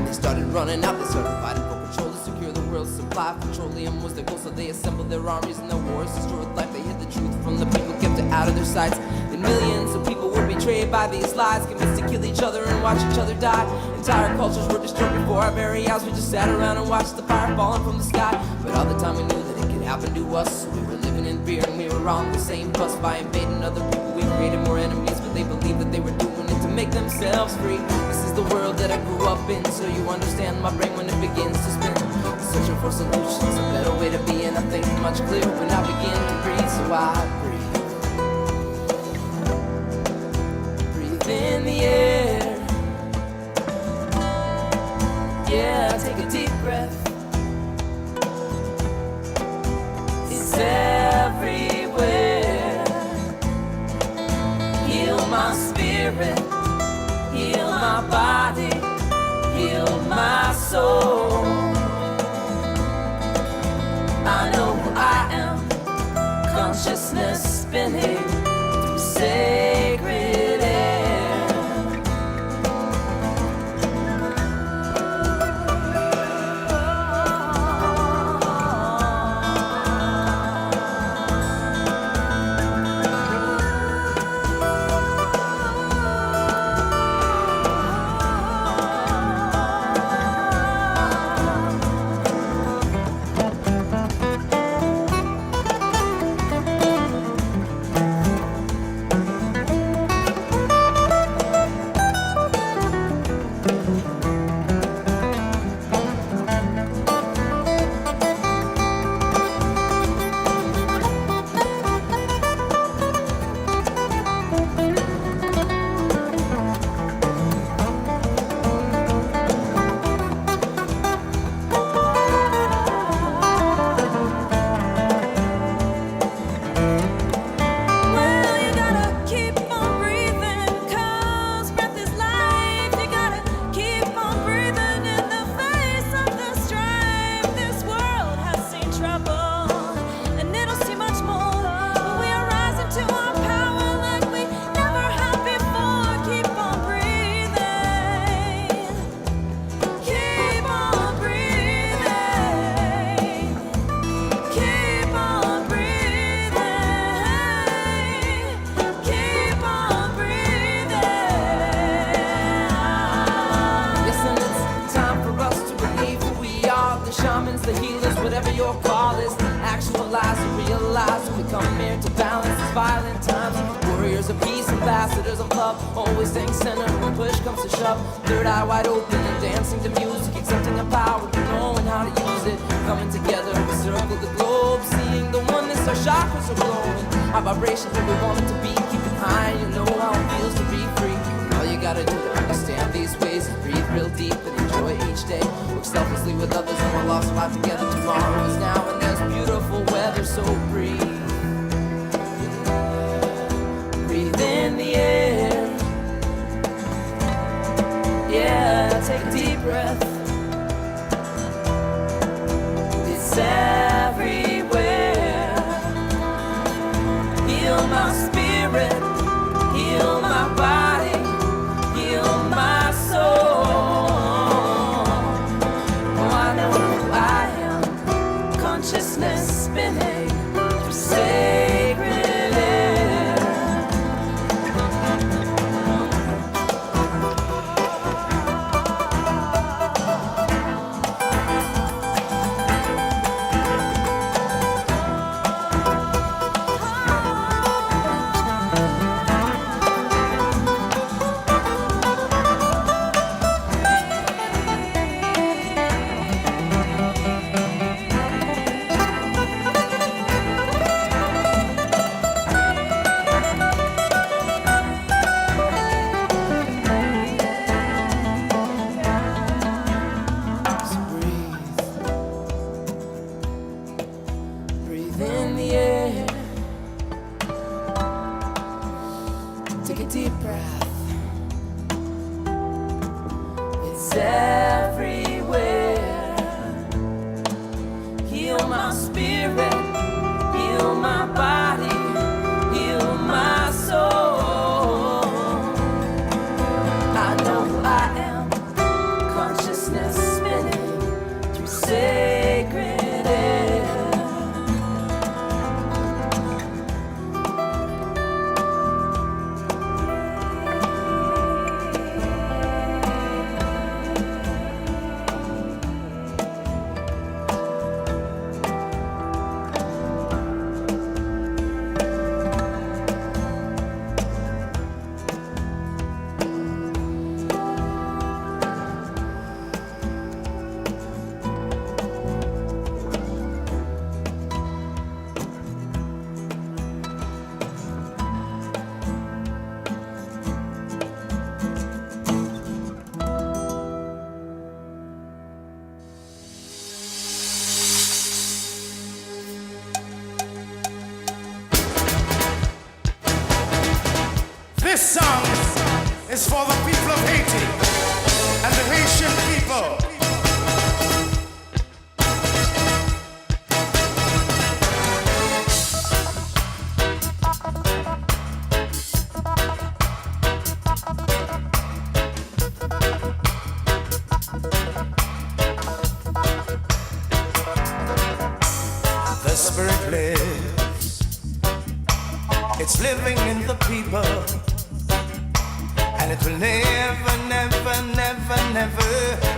they started running out, they started fighting for control to secure the world's supply. Petroleum was their goal, so they assembled their armies and their wars destroyed life. They hid the truth from the people, kept it out of their sights. And millions of people were betrayed by these lies, convinced to kill each other and watch each other die. Entire cultures were destroyed before our very eyes. We just sat around and watched the fire falling from the sky. But all the time we knew that it could happen to us. We were living in fear and we were on the same bus. By invading other people we created more enemies, but they believed that they were doing it to make themselves free. This is the world that I grew up in, so you understand my brain when it begins to spin, searching for solutions, a better way to be. And I think much clearer when I begin to breathe. So I breathe in the air. Yeah, take a deep breath. It's everywhere. Heal my spirit, heal my body, heal my soul. I know who I am, consciousness spinning through sacred air. The healers, whatever your call is, actualize and realize that we come here to balance these violent times. Warriors of peace, ambassadors of love, always staying centered when push comes to shove. Third eye wide open and dancing to music, accepting the power, knowing how to use it. Coming together, we circle the globe, seeing the oneness, our chakras are glowing. Our vibrations where we want it to be, keep it high, you know how it feels to be free. All you gotta do to understand these ways is breathe real deep and enjoy each day. Work selflessly with others and we'll all survive together. Tomorrow is now and there's beautiful weather, so breathe. Breathe in the air. Yeah, take a deep breath. It's everywhere. Heal my spirit, heal my body, heal my soul. Oh, I know who I am, consciousness spinning through sacred air.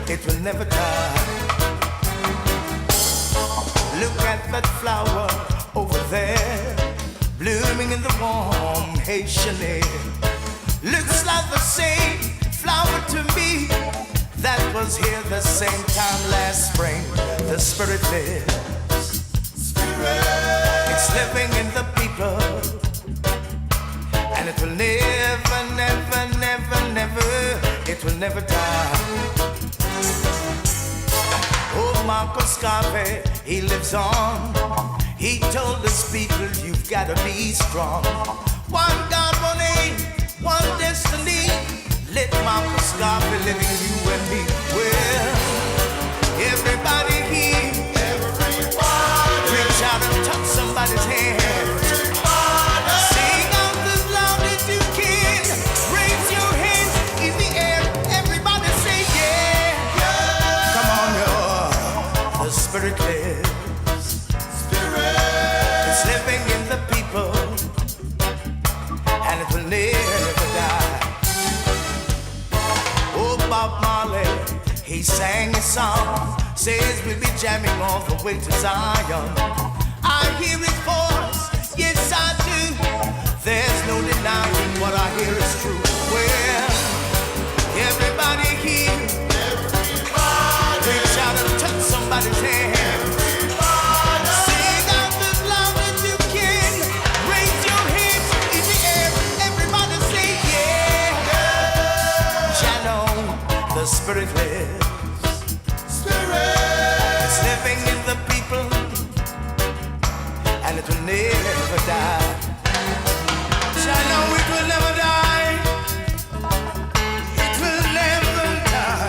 it will never die. Look at that flower over there, blooming in the warm Haitian air. Looks like the same flower to me that was here the same time last spring. The spirit lives. Spirit. It's living in the people, and it will never, never, never, never, it will never die. Oh, Marcus Garvey, he lives on. He told his people, you've got to be strong. One God, one aim, one destiny. Let Marcus Garvey live in you and me. Well, everybody here, everybody, reach out and touch somebody's hand. Everybody, sing out as loud as you can. Raise your hands in the air. Everybody say yeah. Yeah. Come on, y'all. The spirit lives. Spirit. It's living in the people, and it will never die. Bob Marley, he sang a song, says we'll be jamming all the way to Zion. I hear his voice, yes I do. There's no denying what I hear is true. Well, everybody here, everybody, reach out and touch somebody's hand. Everybody, sing out as loud as you can. Raise your hands in the air. Everybody say yeah. Shalom. The spirit lives. Spirit. It's living in the people, and it will never die. I know it will never die. It will never die.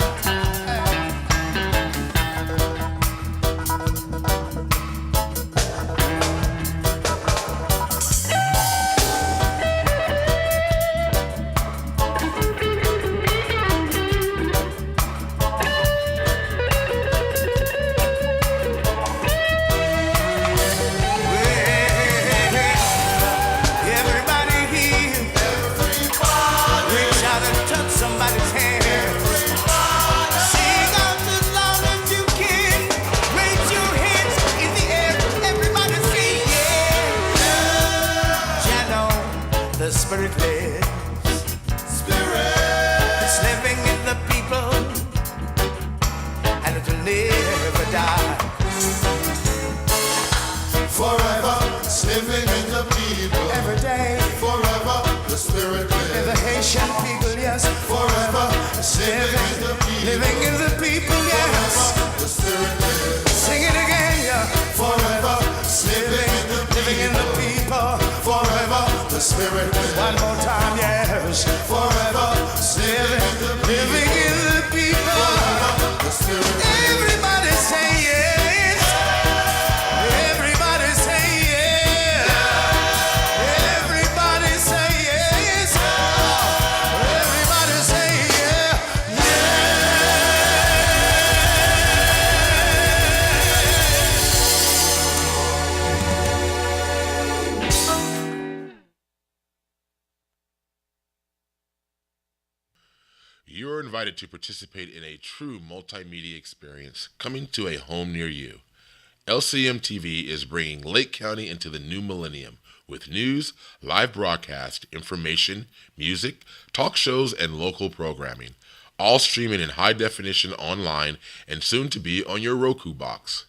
Spirit lives. Spirit. It's living in the people, and it will never die. Forever, it's living in the people. Every day. Forever, the spirit lives. In the Haitian people, yes. Forever, it's living in the people. Living in the people, yes. Forever, the spirit lives. Sing it again, yeah. Forever, it's living in the people. Living in the people. Forever, the spirit lives. One more time, yes. Forever, it's living in the people. Living in the people. Forever, the spirit lives. Everybody say yes. Everybody say yes. Everybody say yes. Everybody say yeah. You are invited to participate in a true multimedia experience coming to a home near you. LCM TV is bringing Lake County into the new millennium with news, live broadcast, information, music, talk shows, and local programming, all streaming in high definition online and soon to be on your Roku box.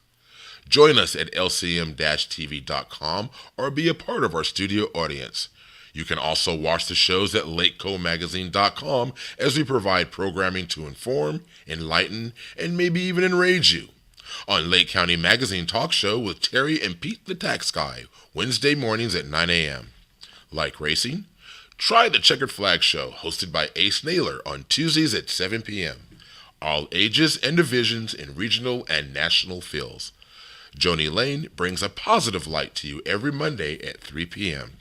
Join us at lcm-tv.com or be a part of our studio audience. You can also watch the shows at lakecomagazine.com as we provide programming to inform, enlighten, and maybe even enrage you. On Lake County Magazine Talk Show with Terry and Pete the Tax Guy, Wednesday mornings at 9 a.m. Like racing? Try the Checkered Flag Show, hosted by Ace Naylor on Tuesdays at 7 p.m. All ages and divisions in regional and national fields. Joni Lane brings a positive light to you every Monday at 3 p.m.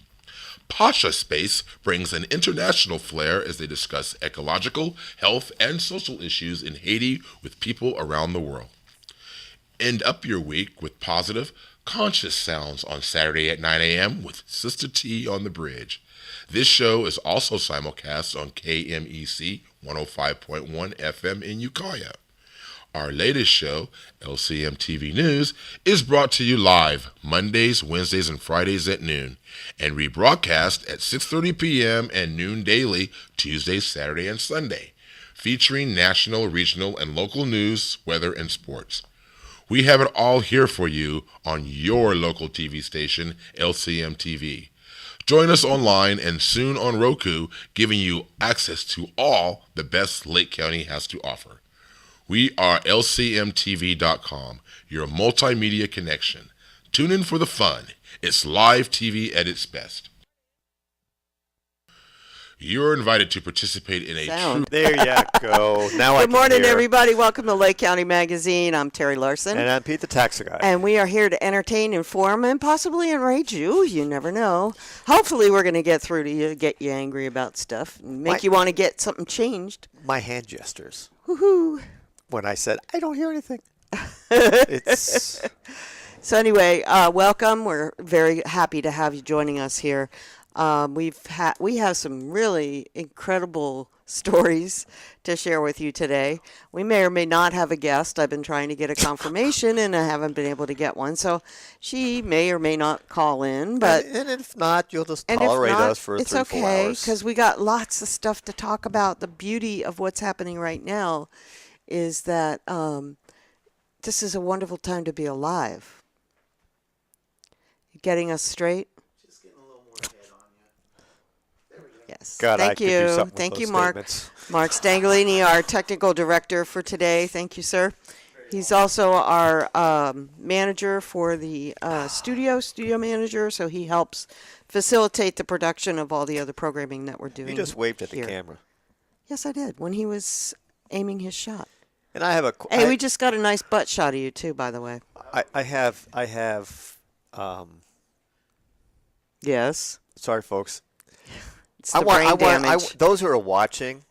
Pasha Space brings an international flair as they discuss ecological, health, and social issues in Haiti with people around the world. End up your week with positive, conscious sounds on Saturday at 9 a.m. with Sister T on the Bridge. This show is also simulcast on KMEC 105.1 FM in Ukiah. Our latest show, LCM TV News, is brought to you live Mondays, Wednesdays, and Fridays at noon, and rebroadcast at 6:30 p.m. and noon daily, Tuesday, Saturday, and Sunday, featuring national, regional, and local news, weather, and sports. We have it all here for you on your local TV station, LCM TV. Join us online and soon on Roku, giving you access to all the best Lake County has to offer. We are LCMTV.com, your multimedia connection. Tune in for the fun. It's live TV at its best. You're invited to participate in a Sound. There you go. Now I Good can morning, hear. everybody. Welcome to Lake County Magazine. I'm Terry Larson. And I'm Pete the Taxi Guy. And we are here to entertain, inform, and possibly enrage you. You never know. Hopefully, we're going to get through to you, get you angry about stuff, and make you want to get something changed. My hand gestures. Woohoo. When I said, I don't hear anything. It's So anyway, welcome. We're very happy to have you joining us here. We have some really incredible stories to share with you today. We may or may not have a guest. I've been trying to get a confirmation and I haven't been able to get one. So she may or may not call in, but and if not, you'll just and if tolerate not, us for it's 3-4 okay hours. because we got lots of stuff to talk about. The beauty of what's happening right now is that this is a wonderful time to be alive. Getting us straight. Yes. God, I Thank could do you. something with Thank those you, Mark. statements. Mark Stangalini, our technical director for today. Thank you, sir. He's also our manager for the studio manager, so he helps facilitate the production of all the other programming that we're doing. You just waved at the here. camera. Yes, I did, when he was aiming his shot. And I have a. Hey, we just got a nice butt shot of you, too, by the way. I have. Yes. Sorry, folks. It's the brain damage. Those who are watching,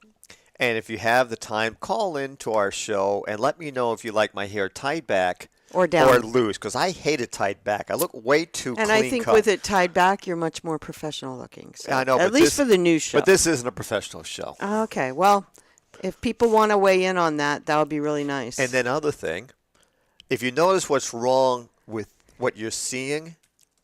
and if you have the time, call in to our show and let me know if you like my hair tied back Or down. or loose, because I hate it tied back. I look way too And clean I think cut. with it tied back, you're much more professional looking. So I know, at but least this- for the news show. But this isn't a professional show. Okay, well, if people want to weigh in on that, that would be really nice. And then other thing, if you notice what's wrong with what you're seeing,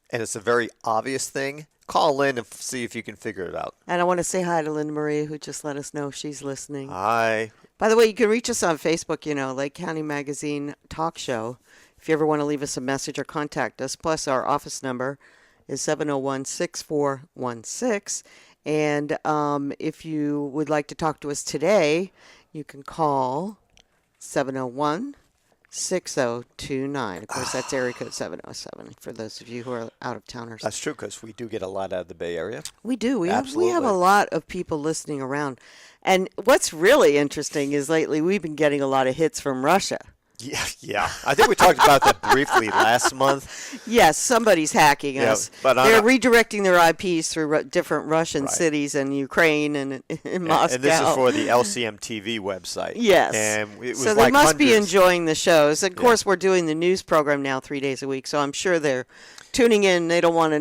and it's a very obvious thing, call in and see if you can figure it out. And I want to say hi to Linda Marie, who just let us know she's listening. Hi. By the way, you can reach us on Facebook, Lake County Magazine Talk Show. If you ever want to leave us a message or contact us, plus our office number is 701-6416. And if you would like to talk to us today, you can call 701-6029. Of course, that's area code 707 for those of you who are out of towners. That's true, because we do get a lot out of the Bay Area. We do. We have a Absolutely. lot of people listening around. And what's really interesting is lately we've been getting a lot of hits from Russia. Yeah. I think we talked about that briefly last month. Yes, somebody's hacking Yeah, us. but They're redirecting their IPs through different Russian Right. cities and Ukraine and in Moscow. And this is for the LCM TV website. Yes. And it was so they like must be hundreds. enjoying the shows. Of course, we're doing the news program now 3 days a week, so I'm sure they're tuning in. They don't want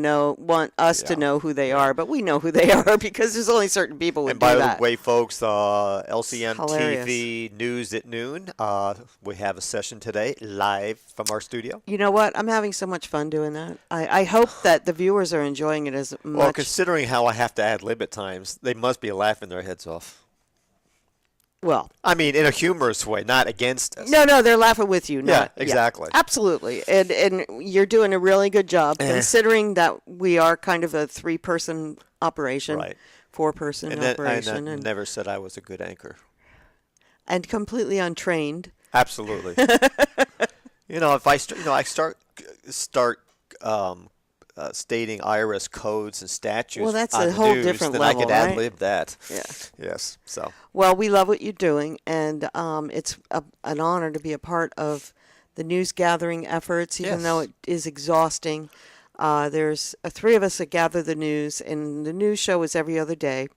us to Yeah. know who they are, but we know who they are because there's only certain people who And do by that. the way, folks, LCM Hilarious. TV News at noon. We have a session today live from our studio. You know what? I'm having so much fun doing that. I hope that the viewers are enjoying it as Well, much. considering how I have to ad lib at times, they must be laughing their heads off. Well, I mean, in a humorous way, not against us. no, they're laughing with you. Yeah, Not, exactly. Absolutely. And you're doing a really good job considering that we are kind of a 3-person operation, Right. 4-person And then operation, I never said I was a good anchor. and completely untrained. Absolutely. If I start stating IRS codes and statutes. Well, that's on a the whole news, different then level, I could right? ad lib that. Yeah. Yes. So. Well, we love what you're doing, and it's an honor to be a part of the news gathering efforts, even Yes. though it is exhausting. There's 3 of us that gather the news, and the news show is every other day.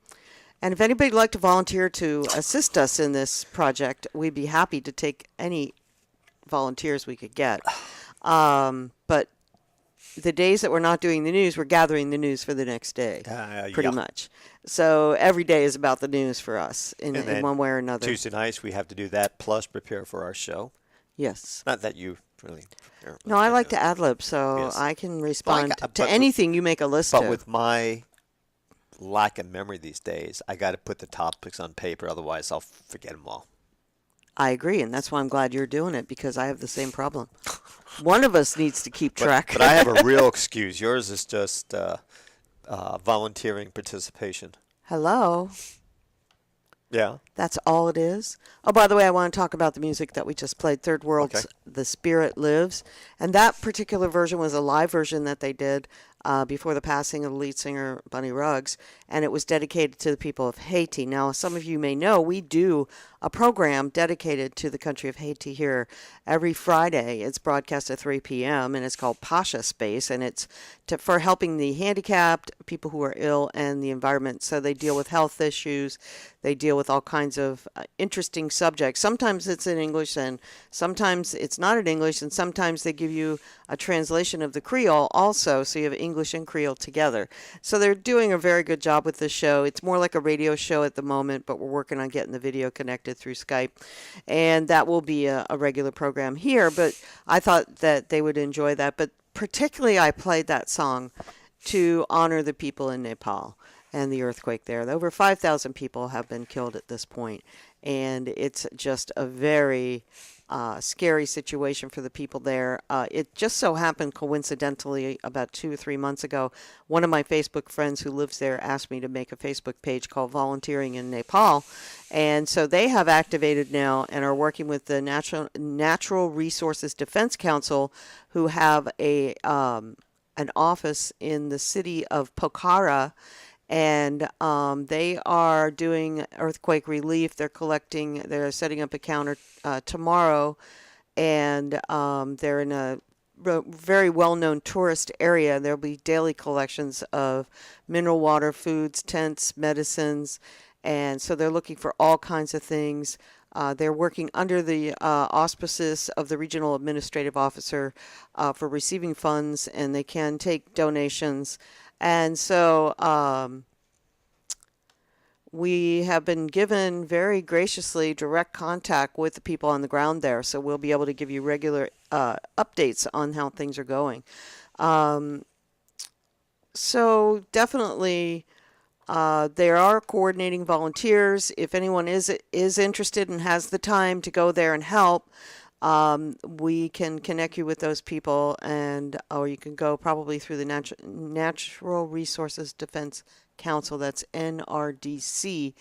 And if anybody would like to volunteer to assist us in this project, we'd be happy to take any volunteers we could get. But the days that we're not doing the news, we're gathering the news for the next day, pretty Yeah. much. So every day is about the news for us in And then one way or another. Tuesday nights we have to do that plus prepare for our show. Yes. Not that you really prepare. No, I like to ad lib, so Yes. I can respond but to with- anything you make a list But of. with my lack of memory these days, I got to put the topics on paper. Otherwise, I'll forget them all. I agree, and that's why I'm glad you're doing it, because I have the same problem. One of us needs to keep track. But I have a real excuse. Yours is just volunteering participation. Hello. Yeah. That's all it is. Oh, by the way, I want to talk about the music that we just played, Third World's Okay. The Spirit Lives. And that particular version was a live version that they did before the passing of the lead singer, Bunny Ruggs. And it was dedicated to the people of Haiti. Now, some of you may know we do a program dedicated to the country of Haiti here every Friday. It's broadcast at 3 p.m. and it's called Pasha Space. And it's for helping the handicapped, people who are ill, and the environment. So they deal with health issues. They deal with all kinds of interesting subjects. Sometimes it's in English and sometimes it's not in English, and sometimes they give you a translation of the Creole also, so you have English and Creole together. So they're doing a very good job with this show. It's more like a radio show at the moment, but we're working on getting the video connected through Skype, and that will be a regular program here, but I thought that they would enjoy that. But particularly I played that song to honor the people in Nepal and the earthquake there. Over 5,000 people have been killed at this point, and it's just a very scary situation for the people there. It just so happened coincidentally about 2 or 3 months ago, one of my Facebook friends who lives there asked me to make a Facebook page called Volunteering in Nepal. And so they have activated now and are working with the Natural Resources Defense Council, who have an office in the city of Pokhara. And they are doing earthquake relief. They're setting up a counter tomorrow, and they're in a very well-known tourist area. There'll be daily collections of mineral water, foods, tents, medicines, and so they're looking for all kinds of things. They're working under the auspices of the regional administrative officer for receiving funds, and they can take donations. And so we have been given very graciously direct contact with the people on the ground there. So we'll be able to give you regular updates on how things are going. So definitely they are coordinating volunteers. If anyone is interested and has the time to go there and help, we can connect you with those people, or you can go probably through the Natural Resources Defense Council. That's NRDC.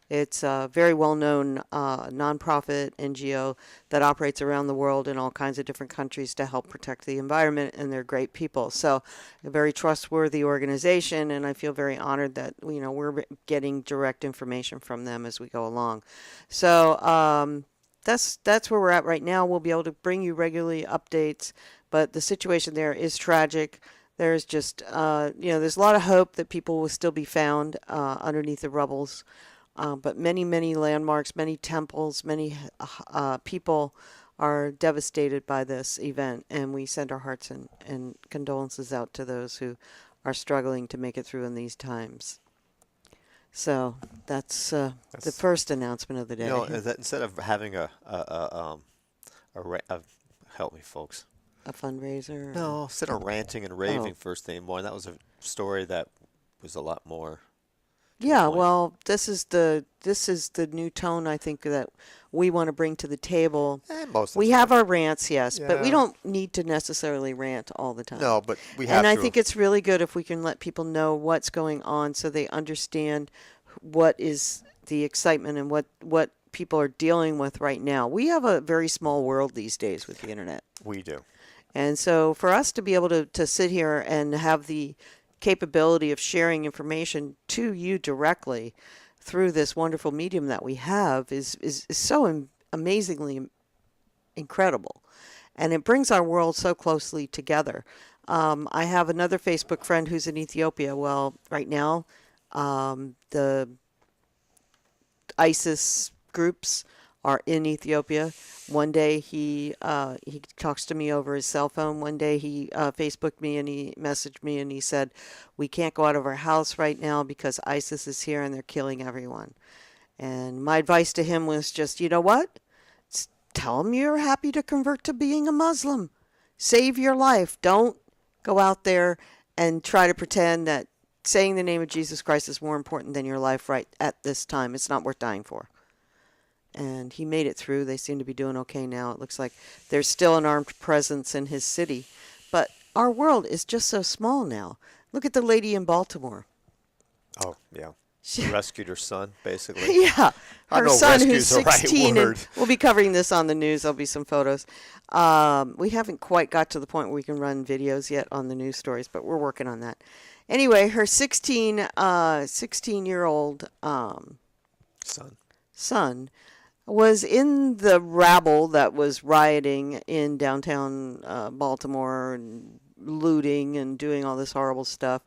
It's a very well-known nonprofit NGO that operates around the world in all kinds of different countries to help protect the environment, and they're great people. So a very trustworthy organization, and I feel very honored that we're getting direct information from them as we go along. So that's where we're at right now. We'll be able to bring you regularly updates, but the situation there is tragic. There's just, there's a lot of hope that people will still be found underneath the rubbles. But many, many landmarks, many temples, many people are devastated by this event. And we send our hearts and condolences out to those who are struggling to make it through in these times. So that's the first announcement of the day. Instead of having help me, folks. A fundraiser? No, instead of ranting and raving first thing in the morning, that was a story that was a lot more. Yeah, well, this is the new tone I think that we want to bring to the table. We have our rants, yes, but we don't need to necessarily rant all the time. No, but we have And to. I think it's really good if we can let people know what's going on so they understand what is the excitement and what people are dealing with right now. We have a very small world these days with the internet. We do. And so for us to be able to sit here and have the capability of sharing information to you directly through this wonderful medium that we have is so amazingly incredible. And it brings our world so closely together. I have another Facebook friend who's in Ethiopia. Well, right now, the ISIS groups are in Ethiopia. One day he talks to me over his cell phone. One day he Facebooked me and he messaged me and he said, "We can't go out of our house right now because ISIS is here and they're killing everyone." And my advice to him was just, you know what? Tell him you're happy to convert to being a Muslim. Save your life. Don't go out there and try to pretend that saying the name of Jesus Christ is more important than your life right at this time. It's not worth dying for. And he made it through. They seem to be doing okay now. It looks like there's still an armed presence in his city. But our world is just so small now. Look at the lady in Baltimore. Oh, yeah. She rescued her son, basically. Yeah. I Her know son, who's rescue's the right 16, word. and we'll be covering this on the news. There'll be some photos. We haven't quite got to the point where we can run videos yet on the news stories, but we're working on that. Anyway, her 16-year-old son was in the rabble that was rioting in downtown Baltimore and looting and doing all this horrible stuff.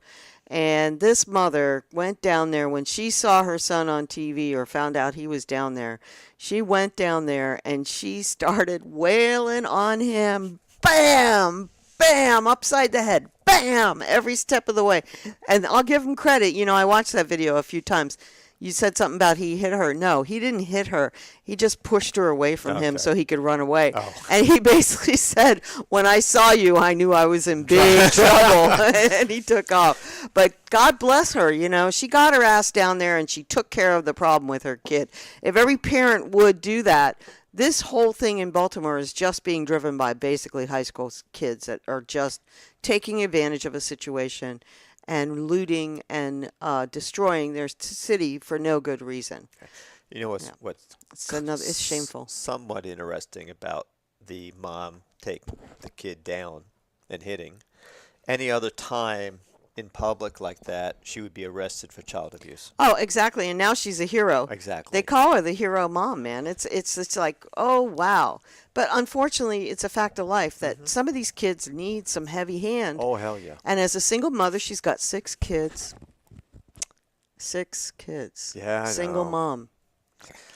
And this mother went down there when she saw her son on TV or found out he was down there. She went down there and she started wailing on him. Bam! Bam! Upside the head. Bam! Every step of the way. And I'll give him credit. You know, I watched that video a few times. You said something about he hit her. No, he didn't hit her. He just pushed her away from him so he could run away. Oh. And he basically said, "When I saw you, I knew I was in big trouble." And he took off. But God bless her, you know. She got her ass down there and she took care of the problem with her kid. If every parent would do that, this whole thing in Baltimore is just being driven by basically high school kids that are just taking advantage of a situation and looting and destroying their city for no good reason. You know what's It's shameful. Somewhat interesting about the mom taking the kid down and hitting. Any other time in public like that, she would be arrested for child abuse. Oh, exactly. And now she's a hero. Exactly. They call her the hero mom, man. It's like, oh, wow. But unfortunately, it's a fact of life that some of these kids need some heavy hand. Oh, hell yeah. And as a single mother, she's got 6 kids. 6 kids. Yeah, I Single know. mom.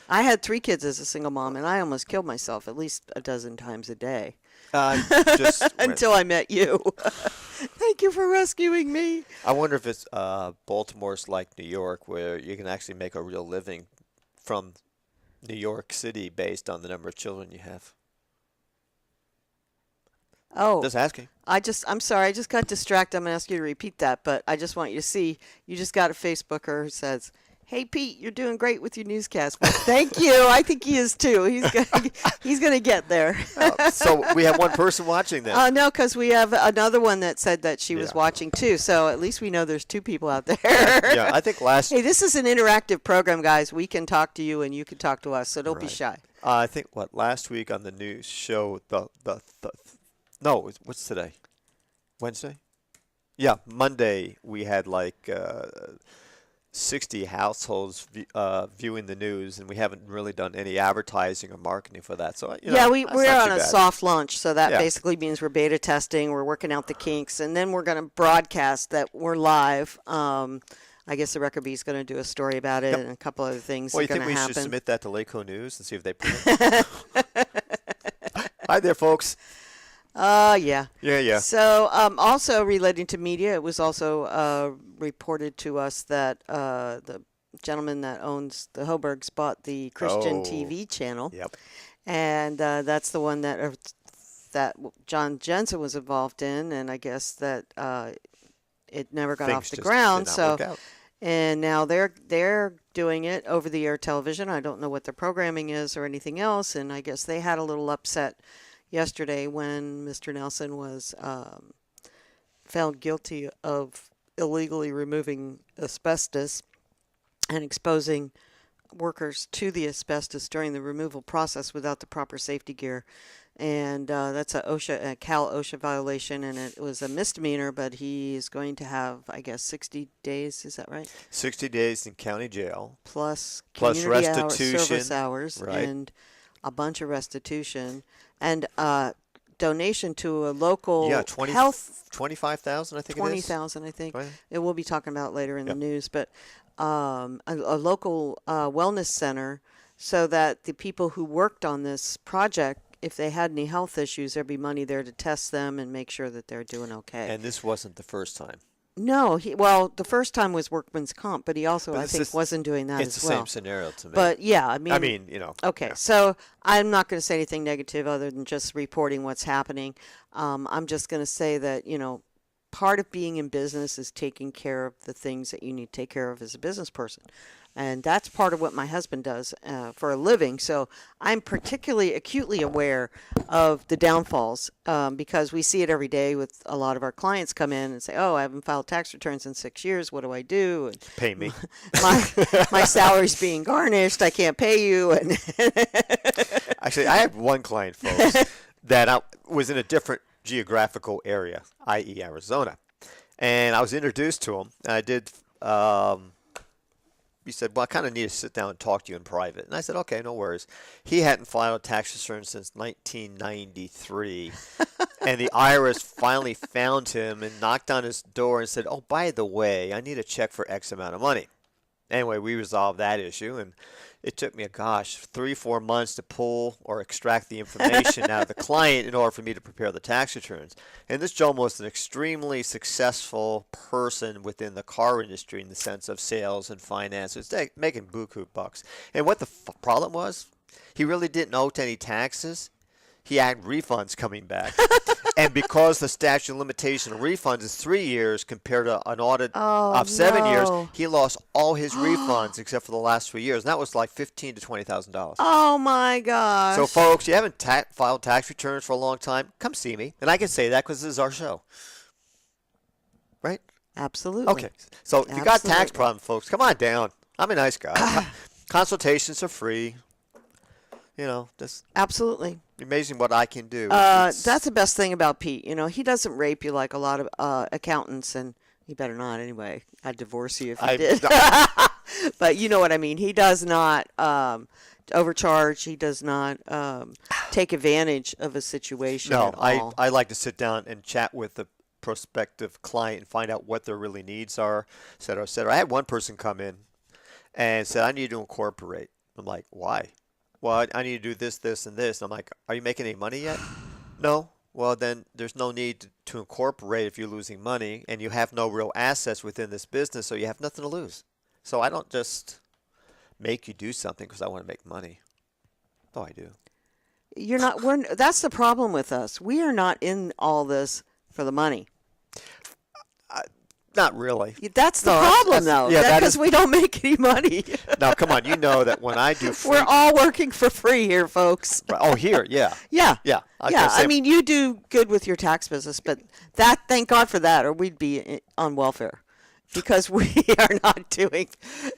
I had 3 kids as a single mom, and I almost killed myself at least a dozen times a day. Just Until I met you. Thank you for rescuing me. I wonder if it's Baltimore's like New York, where you can actually make a real living from New York City based on the number of children you have. Oh. Just asking. I'm sorry, I just got distracted. I'm going to ask you to repeat that, but I just want you to see, you just got a Facebooker who says, "Hey, Pete, you're doing great with your newscast." Well, thank you. I think he is too. He's gonna get there. So we have one person watching then. No, because we have another one that said that she was Yeah. watching too. So at least we know there's 2 people out there. Yeah, I think last. Hey, this is an interactive program, guys. We can talk to you and you can talk to us, so don't be Right. shy. I think last week on the news show no, what's today? Wednesday? Yeah, Monday we had like 60 households viewing the news, and we haven't really done any advertising or marketing for that. So you know, Yeah, that's we're not on too a bad. soft launch, so that Yeah. basically means we're beta testing, we're working out the kinks, and then we're going to broadcast that we're live. I guess the Record Bee's going to do a story about it, Yep. and a couple other things Well, are you going think to we happen. should submit that to Laco News and see if they print it? Hi there, folks. Yeah. Yeah. So, also relating to media, it was also reported to us that the gentleman that owns the Hoburgs bought the Christian Oh. TV channel. Yep. And that's the one that John Jensen was involved in, and I guess that it never got off Things the just ground. did not So, work out. and now they're doing it over the air television. I don't know what their programming is or anything else, and I guess they had a little upset yesterday when Mr. Nelson was found guilty of illegally removing asbestos and exposing workers to the asbestos during the removal process without the proper safety gear. And that's a Cal OSHA violation, and it was a misdemeanor, but he is going to have, I guess, 60 days. Is that right? 60 days in county jail. Plus Plus community restitution, service hours, right. and a bunch of restitution, and donation to a local Yeah, health 25,000, I think it is. 20,000, I think. Right. It will be talking about later in Yep. the news, but a local wellness center so that the people who worked on this project, if they had any health issues, there'd be money there to test them and make sure that they're doing okay. And this wasn't the first time. No, well, the first time was workman's comp, but he also, But I it's think, just- wasn't doing that It's as the well. same scenario to me. But yeah, I you know. okay, yeah. so I'm not going to say anything negative other than just reporting what's happening. I'm just going to say that, part of being in business is taking care of the things that you need to take care of as a business person. And that's part of what my husband does for a living. So I'm particularly acutely aware of the downfalls because we see it every day with a lot of our clients come in and say, oh, I haven't filed tax returns in 6 years. What do I do? And Pay me. my salary's being garnished. I can't pay you. And Actually, I have one client, folks, that was in a different geographical area, i.e. Arizona. And I was introduced to him. And I did, he said, well, I kind of need to sit down and talk to you in private. And I said, okay, no worries. He hadn't filed a tax return since 1993. And the IRS finally found him and knocked on his door and said, oh, by the way, I need a check for X amount of money. Anyway, we resolved that issue, and it took me, 3-4 months to pull or extract the information out of the client in order for me to prepare the tax returns. And this gentleman was an extremely successful person within the car industry in the sense of sales and finances, making buku bucks. And what the problem was, he really didn't owe any taxes. He had refunds coming back. And because the statute of limitation of refunds is 3 years compared to an audit of 7 years, no. he lost all his refunds except for the last 3 years. And that was like $15,000 to $20,000. oh my gosh. So, folks, you haven't filed tax returns for a long time, come see me. And I can say that because this is our show. Right? Absolutely. Okay. So, if you got tax Absolutely. problems, folks, come on down. I'm a nice guy. Consultations are free. Just Absolutely. amazing what I can do. It's- That's the best thing about Pete. He doesn't rape you like a lot of accountants, and he better not anyway. I'd divorce you if he did. But you know what I mean. He does not overcharge. He does not take advantage of a situation No, at all. I like to sit down and chat with the prospective client and find out what their really needs are, et cetera, et cetera. I had one person come in and said, I need to incorporate. I'm like, why? Well, I need to do this, this, and this. I'm like, are you making any money yet? No. Well, then there's no need to incorporate if you're losing money and you have no real assets within this business, so you have nothing to lose. So I don't just make you do something because I want to make money. Oh, I do. You're not. That's the problem with us. We are not in all this for the money. Not really. That's the No, that's- problem, that's- though. yeah, that because is- we don't make any money. Now, come on. You know that when I do free... We're all working for free here, folks. Oh, here, yeah. Yeah. Yeah. I was Yeah. gonna say- I mean, you do good with your tax business, but thank God for that, or we'd be on welfare because we are not doing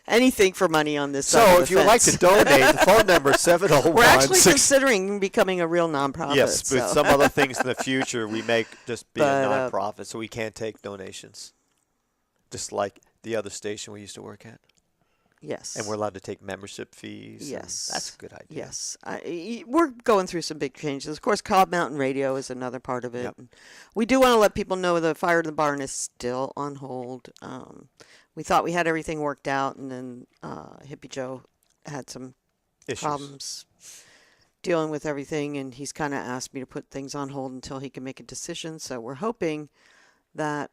anything for money on this side So of if the you would like fence. to donate, the phone number is 701 We're actually 6 considering becoming a real nonprofit. Yes, but so. some other things in the future we make just be But, a nonprofit, so we can't take donations. Just like the other station we used to work at. Yes. And we're allowed to take membership fees. and Yes. That's a good idea. Yes. We're going through some big changes. Of course, Cobb Mountain Radio is another part of it. Yep. And we do want to let people know the Fire in the Barn is still on hold. We thought we had everything worked out, and then Hippie Joe had some Issues. problems dealing with everything, and he's kind of asked me to put things on hold until he can make a decision. So we're hoping that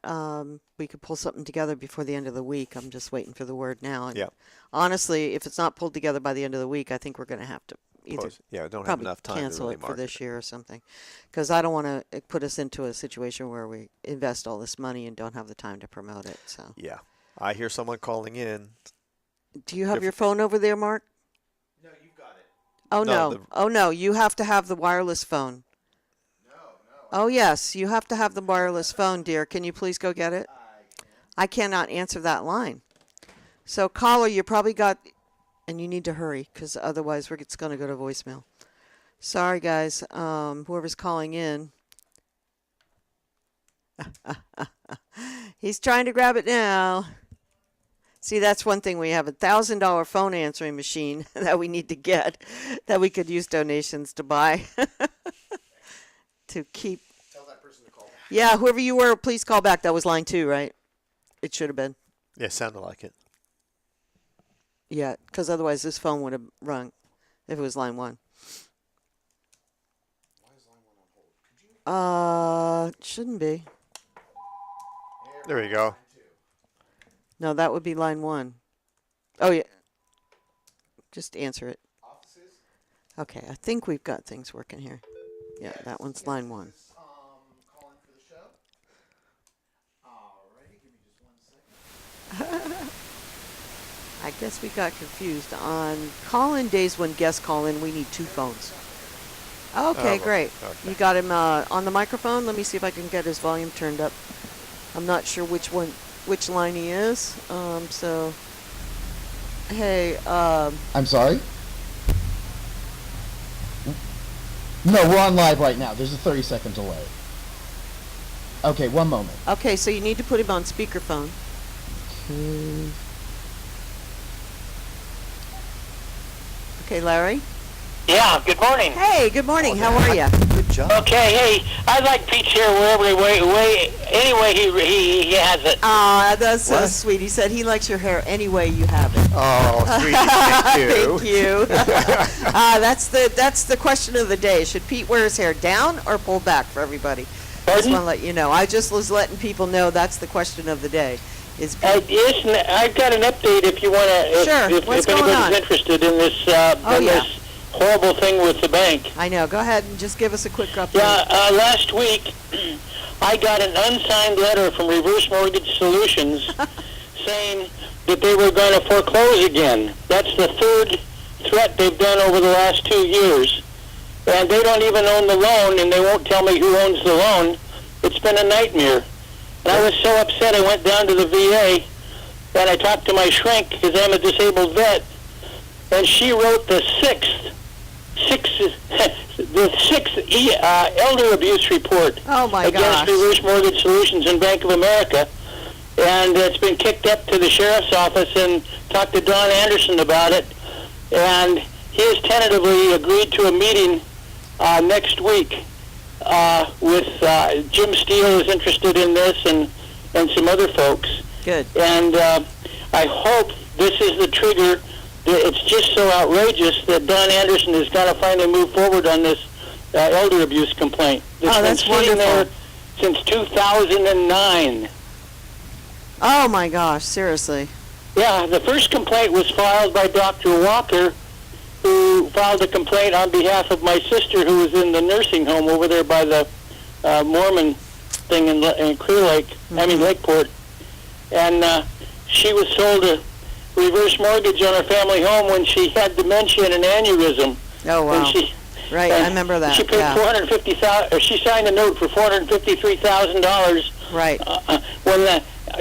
we could pull something together before the end of the week. I'm just waiting for the word now. And Yeah. honestly, if it's not pulled together by the end of the week, I think we're going to have to either Yeah, don't have probably enough time cancel to really it for market this year or something, because I don't want to put us into a situation where we invest all this money and don't have the time to promote it. So, Yeah. I hear someone calling in. do you have your phone over there, Mark? No, you got it. Oh No, no! Oh no! You have to have the wireless phone. Oh yes, you have to have the wireless phone, dear. Can you please go get it? I cannot answer that line. So caller, you probably got, and you need to hurry because otherwise it's going to go to voicemail. Sorry guys, whoever's calling in. He's trying to grab it now. See, that's one thing. We have $1,000 phone answering machine that we need to get that we could use donations to buy. To keep. Tell that person to call back. Yeah, whoever you were, please call back. That was line 2, right? It should have been. Yeah, sounded like it. Yeah, because otherwise this phone would have rung. if it was line 1. Shouldn't be. There we go. No, that would be line 1. Oh, yeah. Just answer it. Okay, I think we've got things working here. Yeah, that one's line 1. I guess we got confused. On call-in days when guests call in, we need 2 phones. Okay, great. okay. You got him on the microphone? Let me see if I can get his volume turned up. I'm not sure which line he is. So, hey, I'm sorry? No, we're on live right now. There's a 30-second delay. Okay, one moment. okay, so you need to put him on speakerphone. Okay, Larry? Yeah, good morning. Hey, good morning. How are you? Good job. Okay, hey, I like Pete's hair wherever any way he has it. That's so What? sweet. He said he likes your hair any way you have it. Oh, sweetie, thank you. Thank you. That's the question of the day. Should Pete wear his hair down or pulled back for everybody? I just Pardon? want to let you know. I just was letting people know that's the question of the day. Is Pete, Listen, I've got an update if you want to. Sure, what's If going anybody's on? interested in this, Oh, yeah. this horrible thing with the bank. I know. Go ahead and just give us a quick update. Yeah, last week I got an unsigned letter from Reverse Mortgage Solutions saying that they were going to foreclose again. That's the third threat they've done over the last 2 years. And they don't even own the loan, and they won't tell me who owns the loan. It's been a nightmare. And I was so upset I went down to the VA, and I talked to my shrink, because I'm a disabled vet, and she wrote the sixth elder abuse report Oh, my against gosh. Reverse Mortgage Solutions and Bank of America, and it's been kicked up to the sheriff's office and talked to Don Anderson about it, and he has tentatively agreed to a meeting next week with Jim Steele is interested in this and some other folks. Good. And I hope this is the trigger. It's just so outrageous that Don Anderson is going to finally move forward on this elder abuse complaint. It's Oh, that's been sitting there wonderful. since 2009. Oh, my gosh. Seriously. Yeah, the first complaint was filed by Dr. Walker, who filed a complaint on behalf of my sister who was in the nursing home over there by the Mormon thing in Clear Lake, Lakeport. And she was sold a reverse mortgage on her family home when she had dementia and an aneurysm. Oh, wow. And she, Right, I remember that. She paid Yeah. $450,000. She signed a note for $453,000. Right.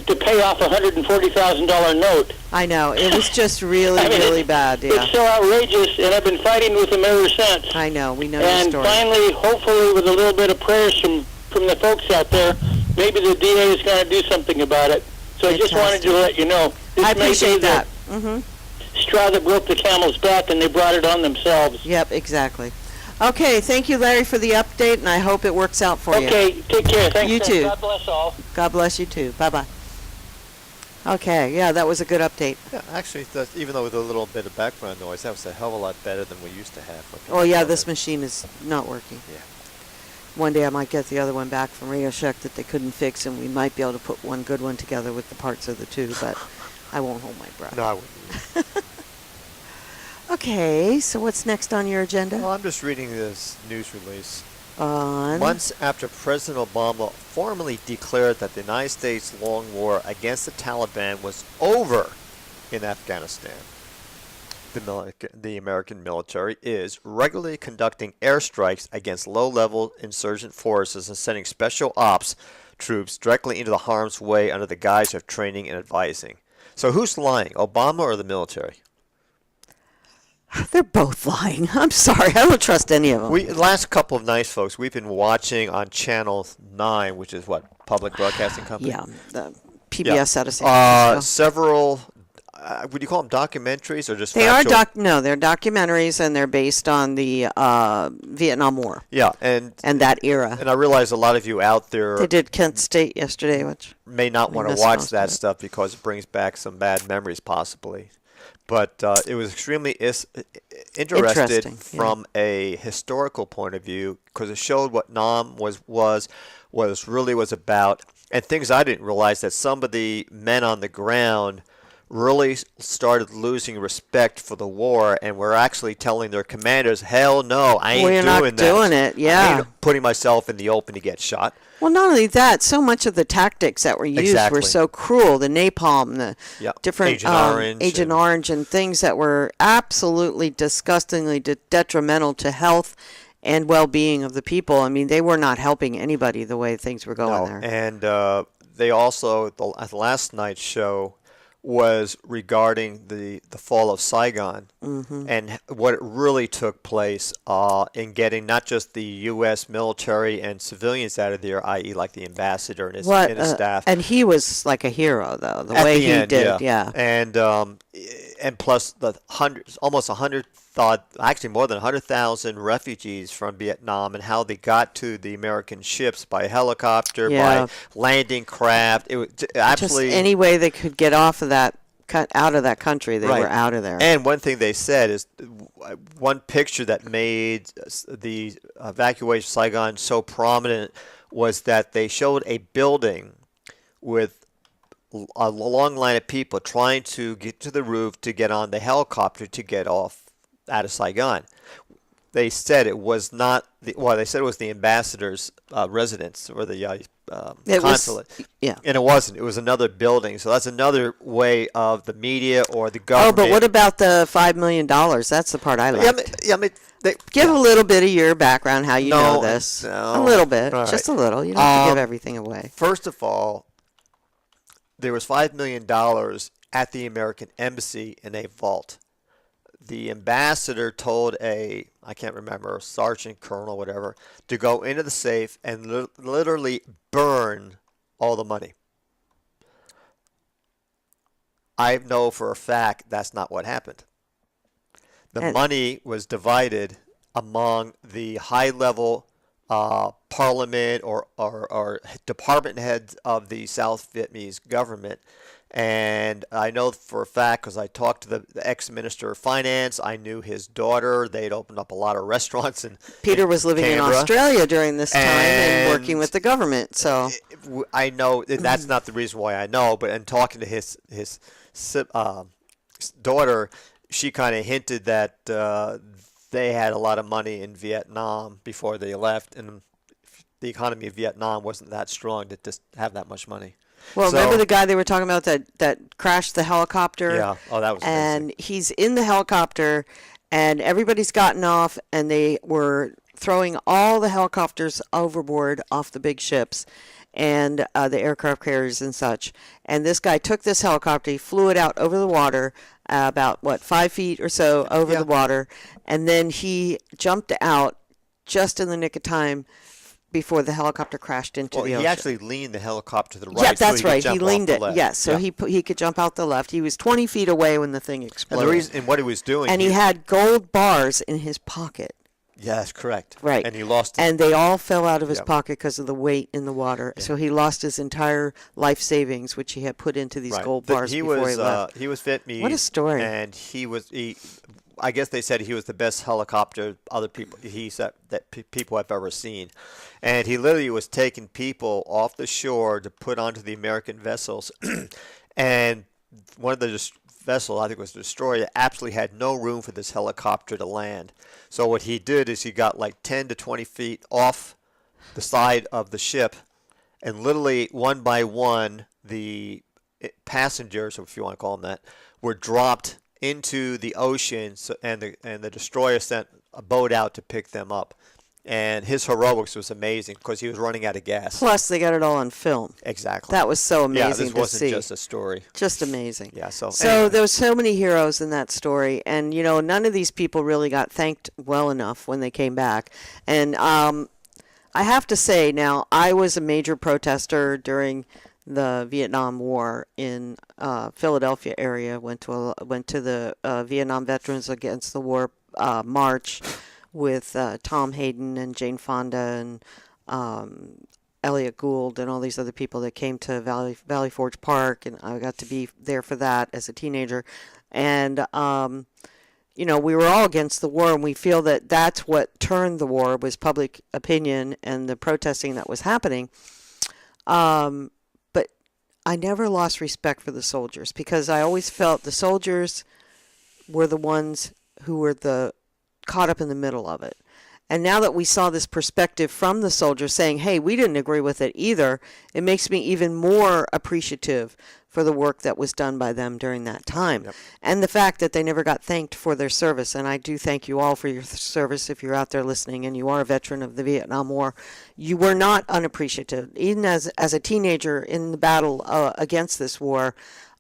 To pay off a $140,000 note. I know. It was just really, I mean, really bad. Yeah. It's so outrageous, and I've been fighting with them ever since. I know. We know your And story. finally, hopefully, with a little bit of prayers from the folks out there, maybe the DA is going to do something about it. So I just wanted to let you know. This I may be appreciate the that. Mm-hmm. straw that broke the camel's back, and they brought it on themselves. Yep, exactly. Okay, thank you, Larry, for the update, and I hope it works out for you. Okay, take care. Thanks. You too. God bless all. God bless you, too. Bye-bye. Okay, yeah, that was a good update. Yeah, actually, even though with a little bit of background noise, that was a hell of a lot better than we used to have. Oh, yeah, this machine is not working. Yeah. One day I might get the other one back from Radio Shack that they couldn't fix, and we might be able to put one good one together with the parts of the two, but I won't hold my breath. No, I wouldn't. Okay, so what's next on your agenda? Well, I'm just reading this news release. On Months after President Obama formally declared that the United States' long war against the Taliban was over in Afghanistan, the American military is regularly conducting airstrikes against low-level insurgent forces and sending special ops troops directly into the harm's way under the guise of training and advising. So who's lying, Obama or the military? They're both lying. I'm sorry. I don't trust any of them. The last couple of nights, folks, we've been watching on Channel 9, which is what, Public Broadcasting Company? Yeah, the PBS out of San Francisco. Several, would you call them documentaries or just They are factual? No, they're documentaries, and they're based on the Vietnam War Yeah, and that era. I realize a lot of you out there They did Kent State yesterday, which may not we want to missed watch most that of it. stuff because it brings back some bad memories possibly. But it was extremely interested Interesting, yeah. from a historical point of view because it showed what Nam was about, and things I didn't realize that some of the men on the ground really started losing respect for the war and were actually telling their commanders, "Hell no, I ain't We're doing not that. doing it." I Yeah. ain't putting myself in the open to get shot." Well, not only that, so much of the tactics that were used Exactly. were so cruel. The napalm, the Yeah. different Agent Orange Agent and- Orange, and things that were absolutely disgustingly detrimental to health and well-being of the people. I mean, they were not helping anybody the way things were going there. And they also, at the last night's show, was regarding the fall of Saigon and what really took place in getting not just the U.S. military and civilians out of there, i.e., like the ambassador and his staff. And he was like a hero, though, the At way the he end, did. Yeah. And plus the almost 100 actually more than 100,000 refugees from Vietnam and how they got to the American ships by helicopter, Yeah. by landing craft. It was absolutely Just any way they could get off of that, out of that country, they were out of there. And one thing they said is one picture that made the evacuation of Saigon so prominent was that they showed a building with a long line of people trying to get to the roof to get on the helicopter to get off out of Saigon. They said it was not they said it was the ambassador's residence or the consulate. Yeah. And it wasn't. It was another building. So that's another way of the media or the government. Oh, but what about the $5 million? That's the part I liked. Give a little bit of your background, how you know this. No. A little bit, All just right. a little. You don't have to give everything away. First of all, there was $5 million at the American Embassy in a vault. The ambassador told I can't remember, sergeant, colonel, whatever, to go into the safe and literally burn all the money. I know for a fact that's not what happened. The money was divided among the high-level parliament or department heads of the South Vietnamese government. And I know for a fact because I talked to the ex-minister of finance. I knew his daughter. They'd opened up a lot of restaurants. And Peter was living in Canberra. Australia during this time and working And with the government. So I know that's not the reason why I know, but in talking to his daughter, she kind of hinted that they had a lot of money in Vietnam before they left, and the economy of Vietnam wasn't that strong to just have that much money. Well, So- remember the guy they were talking about that crashed the helicopter? Yeah. Oh, that was amazing. And he's in the helicopter, and everybody's gotten off, and they were throwing all the helicopters overboard off the big ships and the aircraft carriers and such. And this guy took this helicopter, he flew it out over the water, about 5 feet or so over the water, and then he jumped out just in the nick of time before the helicopter crashed into the ocean. He actually leaned the helicopter to the right. Yeah, so that's he could right. jump He off leaned the it. left. Yes, so Yeah. he could jump out the left. He was 20 feet away when the thing And exploded. the reason and what he was doing, And he had gold bars in his pocket. yeah, that's correct. Right. And he lost. And they all fell out of his Yeah. pocket because of the weight in the water. So he lost his entire life savings, which he had put into these Right. gold But bars before he left. He was Vietnamese. What a story. And I guess they said he was the best helicopter other people he said that people have ever seen. And he literally was taking people off the shore to put onto the American vessels. And one of the vessel, I think it was the destroyer, absolutely had no room for this helicopter to land. So what he did is he got like 10 to 20 feet off the side of the ship, and literally one by one, the passengers, if you want to call them that, were dropped into the ocean, and the destroyer sent a boat out to pick them up. And his heroics was amazing because he was running out of gas. Plus, they got it all on film. Exactly. That was so Yeah, amazing this to wasn't see. just a story. Just amazing. Yeah, so anyway. anyway. There was so many heroes in that story, and none of these people really got thanked well enough when they came back. And I have to say, now I was a major protester during the Vietnam War in Philadelphia area. Went to the Vietnam Veterans Against the War march with Tom Hayden and Jane Fonda and Elliot Gould and all these other people that came to Valley Forge Park, and I got to be there for that as a teenager. And, we were all against the war, and we feel that that's what turned the war was public opinion and the protesting that was happening. But I never lost respect for the soldiers because I always felt the soldiers were the ones who were caught up in the middle of it. And now that we saw this perspective from the soldiers saying, hey, we didn't agree with it either, it makes me even more appreciative for the work that was done by them during that time. Yep. And the fact that they never got thanked for their service. And I do thank you all for your service if you're out there listening and you are a veteran of the Vietnam War. You were not unappreciative. Even as a teenager in the battle against this war,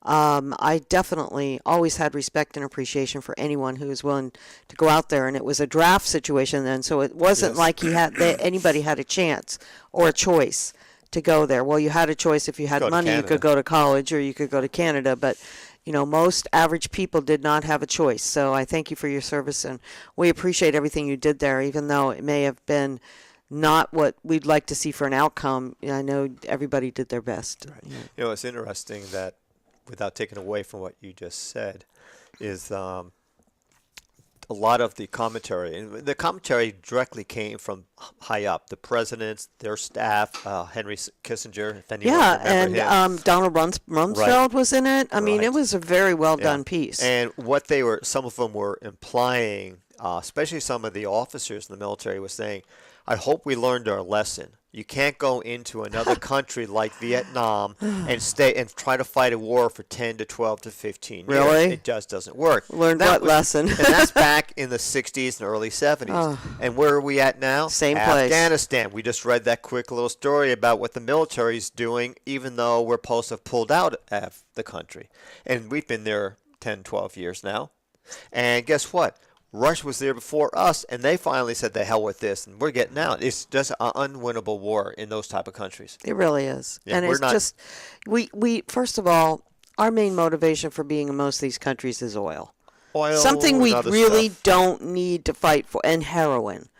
I definitely always had respect and appreciation for anyone who was willing to go out there. And it was a draft situation then, so it wasn't like anybody had a chance or a choice to go there. Well, you had a choice if you had money, you could go to college or you could go to Canada, but most average people did not have a choice. So I thank you for your service, and we appreciate everything you did there, even though it may have been not what we'd like to see for an outcome. I know everybody did their best. Right. Yeah. It's interesting that, without taking away from what you just said, is a lot of the commentary, and the commentary directly came from high up, the presidents, their staff, Henry Kissinger, if anyone remember him. Donald Rumsfeld was in it. I mean, it was a very well done piece. And what some of them were implying, especially some of the officers in the military, was saying, I hope we learned our lesson. You can't go into another country like Vietnam and stay and try to fight a war for 10 to 12 to 15 years. Really? It just doesn't work. Learned what lesson? And that's back in the 60s and early 70s. And where are we at now? Same place. Afghanistan. We just read that quick little story about what the military's doing, even though we're supposed to have pulled out of the country. And we've been there 10, 12 years now. And guess what? Russia was there before us, and they finally said, the hell with this, and we're getting out. It's just an unwinnable war in those type of countries. It really is. Yeah, and it's just, we first of all, our main motivation for being in most of these countries is oil. Something we really don't need to fight for, and heroin,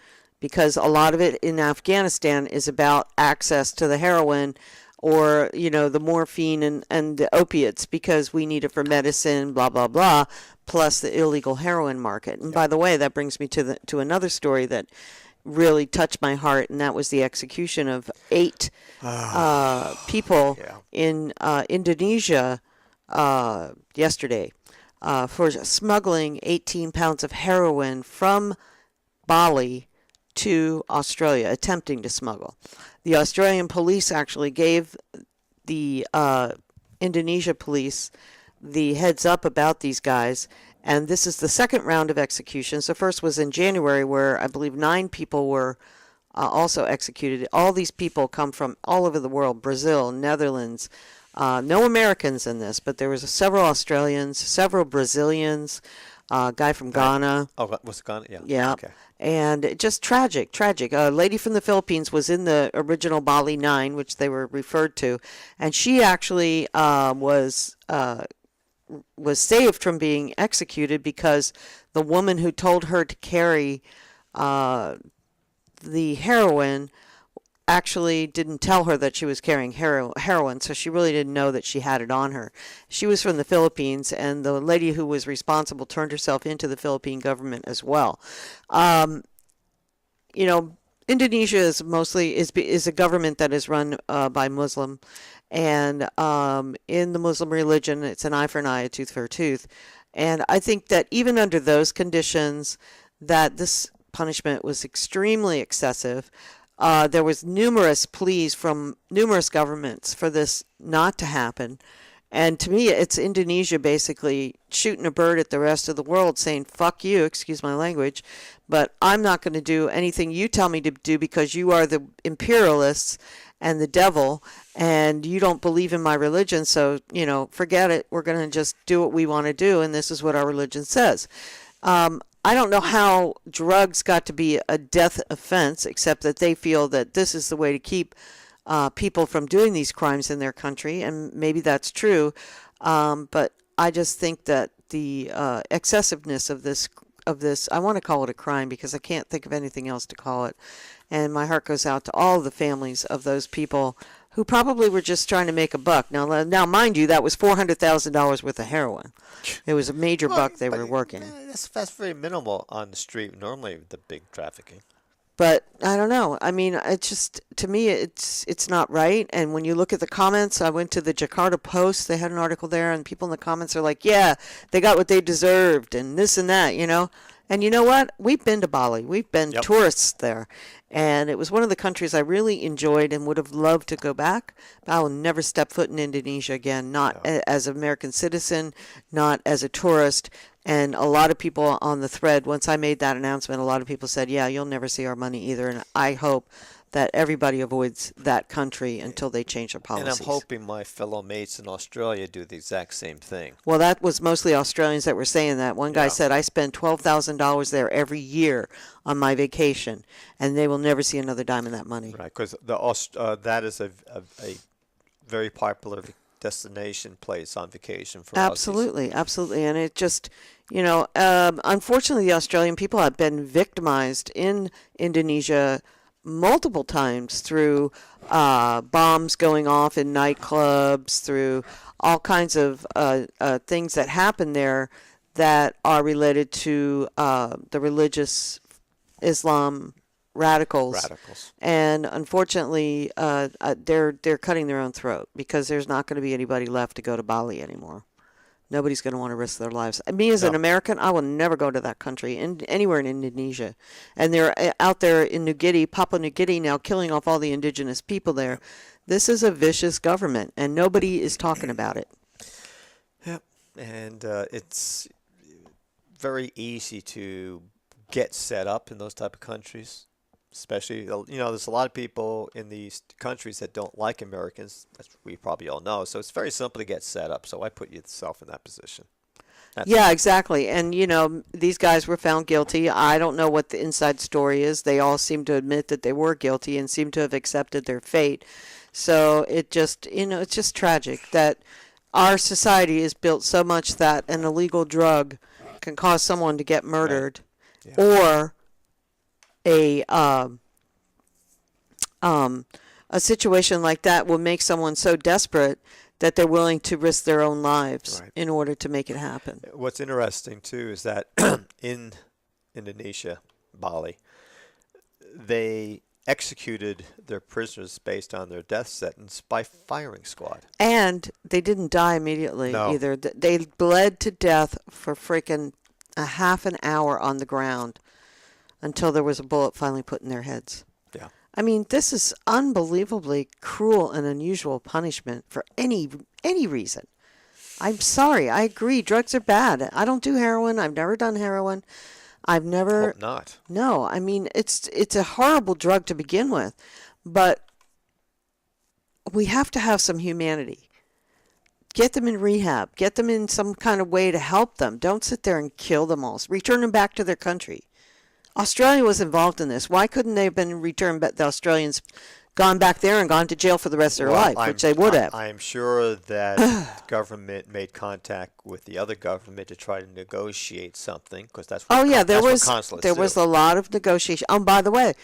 because a lot of it in Afghanistan is about access to the heroin or, the morphine and the opiates, because we need it for medicine, blah, blah, blah, plus the illegal heroin market. And by the way, that brings me to another story that really touched my heart, and that was the execution of 8 people in Indonesia yesterday for smuggling 18 pounds of heroin from Bali to Australia, attempting to smuggle. The Australian police actually gave the Indonesia police the heads up about these guys, and this is the second round of executions. The first was in January, where I believe 9 people were also executed. All these people come from all over the world: Brazil, Netherlands. No Americans in this, but there was several Australians, several Brazilians, a guy from Ghana. Oh, was it Ghana? Yeah. Yeah. Okay. And just tragic. A lady from the Philippines was in the original Bali 9, which they were referred to, and she actually was saved from being executed because the woman who told her to carry the heroin actually didn't tell her that she was carrying heroin, so she really didn't know that she had it on her. She was from the Philippines, and the lady who was responsible turned herself into the Philippine government as well. Indonesia is a government that is run by Muslim, and in the Muslim religion, it's an eye for an eye, a tooth for a tooth. And I think that even under those conditions, that this punishment was extremely excessive. There was numerous pleas from numerous governments for this not to happen. And to me, it's Indonesia basically shooting a bird at the rest of the world, saying, fuck you, excuse my language, but I'm not going to do anything you tell me to do because you are the imperialists and the devil, and you don't believe in my religion, so, forget it. We're going to just do what we want to do, and this is what our religion says. I don't know how drugs got to be a death offense, except that they feel that this is the way to keep people from doing these crimes in their country, and maybe that's true. But I just think that the excessiveness of this, I want to call it a crime because I can't think of anything else to call it. And my heart goes out to all the families of those people who probably were just trying to make a buck. Now, mind you, that was $400,000 worth of heroin. It was a major buck they were working. That's very minimal on the street. Normally, the big trafficking. But I don't know. I mean, it just, to me, it's not right. And when you look at the comments, I went to the Jakarta Post. They had an article there, and people in the comments are like, yeah, they got what they deserved and this and that, you know. And you know what? We've been to Bali. We've been tourists there. And it was one of the countries I really enjoyed and would have loved to go back. But I will never step foot in Indonesia again, not as an American citizen, not as a tourist. And a lot of people on the thread, once I made that announcement, a lot of people said, yeah, you'll never see our money either. And I hope that everybody avoids that country until they change their policies. And I'm hoping my fellow mates in Australia do the exact same thing. Well, that was mostly Australians that were saying that. One guy said, I spend $12,000 there every year on my vacation, and they will never see another dime of that money. Right, because that is a very popular destination place on vacation for Absolutely, absolutely. And it just, you know, unfortunately, the Australian people have been victimized in Indonesia multiple times through bombs going off in nightclubs, through all kinds of things that happen there that are related to the religious Islam radicals. And unfortunately, they're cutting their own throat because there's not going to be anybody left to go to Bali anymore. Nobody's going to want to risk their lives. Me as an American, I will never go to that country, anywhere in Indonesia. And they're out there in New Guinea, Papua New Guinea now, killing off all the indigenous people there. This is a vicious government, and nobody is talking about it. Yep. And it's very easy to get set up in those type of countries. Especially, you know, there's a lot of people in these countries that don't like Americans, as we probably all know. So it's very simple to get set up. So I put yourself in that position. Exactly. And, you know, these guys were found guilty. I don't know what the inside story is. They all seem to admit that they were guilty and seem to have accepted their fate. So it just, you know, it's just tragic that our society is built so much that an illegal drug can cause someone to get murdered or a situation like that will make someone so desperate that they're willing to risk their own lives in order to make it happen. What's interesting too is that in Indonesia, Bali, they executed their prisoners based on their death sentence by firing squad. And they didn't die immediately either. They bled to death for freaking a half an hour on the ground until there was a bullet finally put in their heads. Yeah. I mean, this is unbelievably cruel and unusual punishment for any reason. I'm sorry. I agree. Drugs are bad. I don't do heroin. I've never done heroin. I've never. Hope not. No, I mean, it's a horrible drug to begin with, but we have to have some humanity. Get them in rehab. Get them in some kind of way to help them. Don't sit there and kill them all. Return them back to their country. Australia was involved in this. Why couldn't they have been returned back? The Australians gone back there and gone to jail for the rest of their life, which they would have. I'm sure that the government made contact with the other government to try to negotiate something, because that's what there was consulates there do. was a lot of negotiation. Oh, by the way,